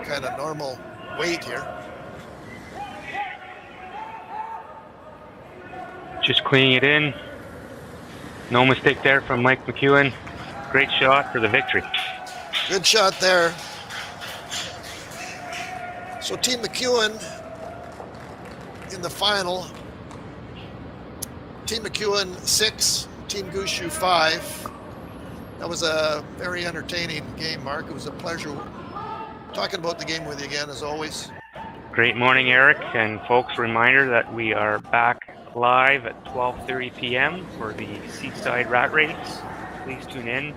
kind of normal weight here. Just cleaning it in. No mistake there from Mike McEwen. Great shot for the victory. Good shot there. So Team McEwen in the final. Team McEwen 6, Team Gushue 5. That was a very entertaining game, Marc. It was a pleasure talking about the game with you again, as always. Great morning, Eric. And folks, reminder that we are back live at 12:30 p.m. for the Seaside Rat Race. Please tune in.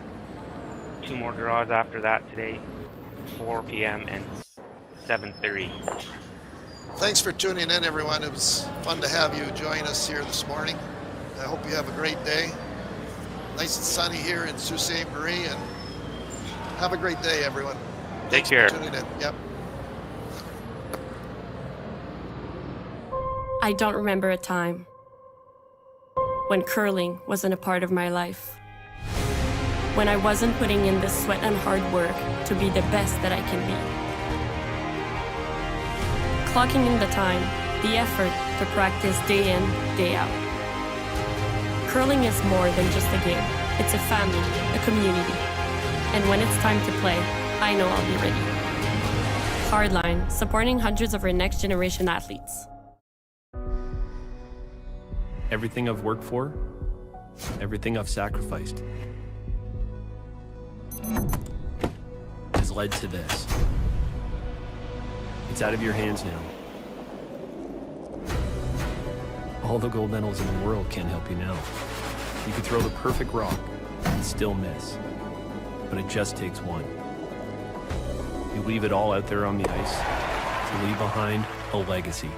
2 more draws after that today, 4 p.m. and 7:30. Thanks for tuning in, everyone. It was fun to have you join us here this morning. I hope you have a great day. Nice and sunny here in Ste.Marie, and have a great day, everyone. Take Thanks care. for tuning in. Yep. I don't remember a time when curling wasn't a part of my life. When I wasn't putting in the sweat and hard work to be the best that I can be. Clocking in the time, the effort to practice day in, day out. Curling is more than just a game. It's a family, a community. And when it's time to play, I know I'll be ready. Hardline, supporting hundreds of our next generation athletes. Everything I've worked for, everything I've sacrificed, has led to this. It's out of your hands now. All the gold medals in the world can't help you now. You could throw the perfect rock and still miss, but it just takes one. You leave it all out there on the ice to leave behind a legacy.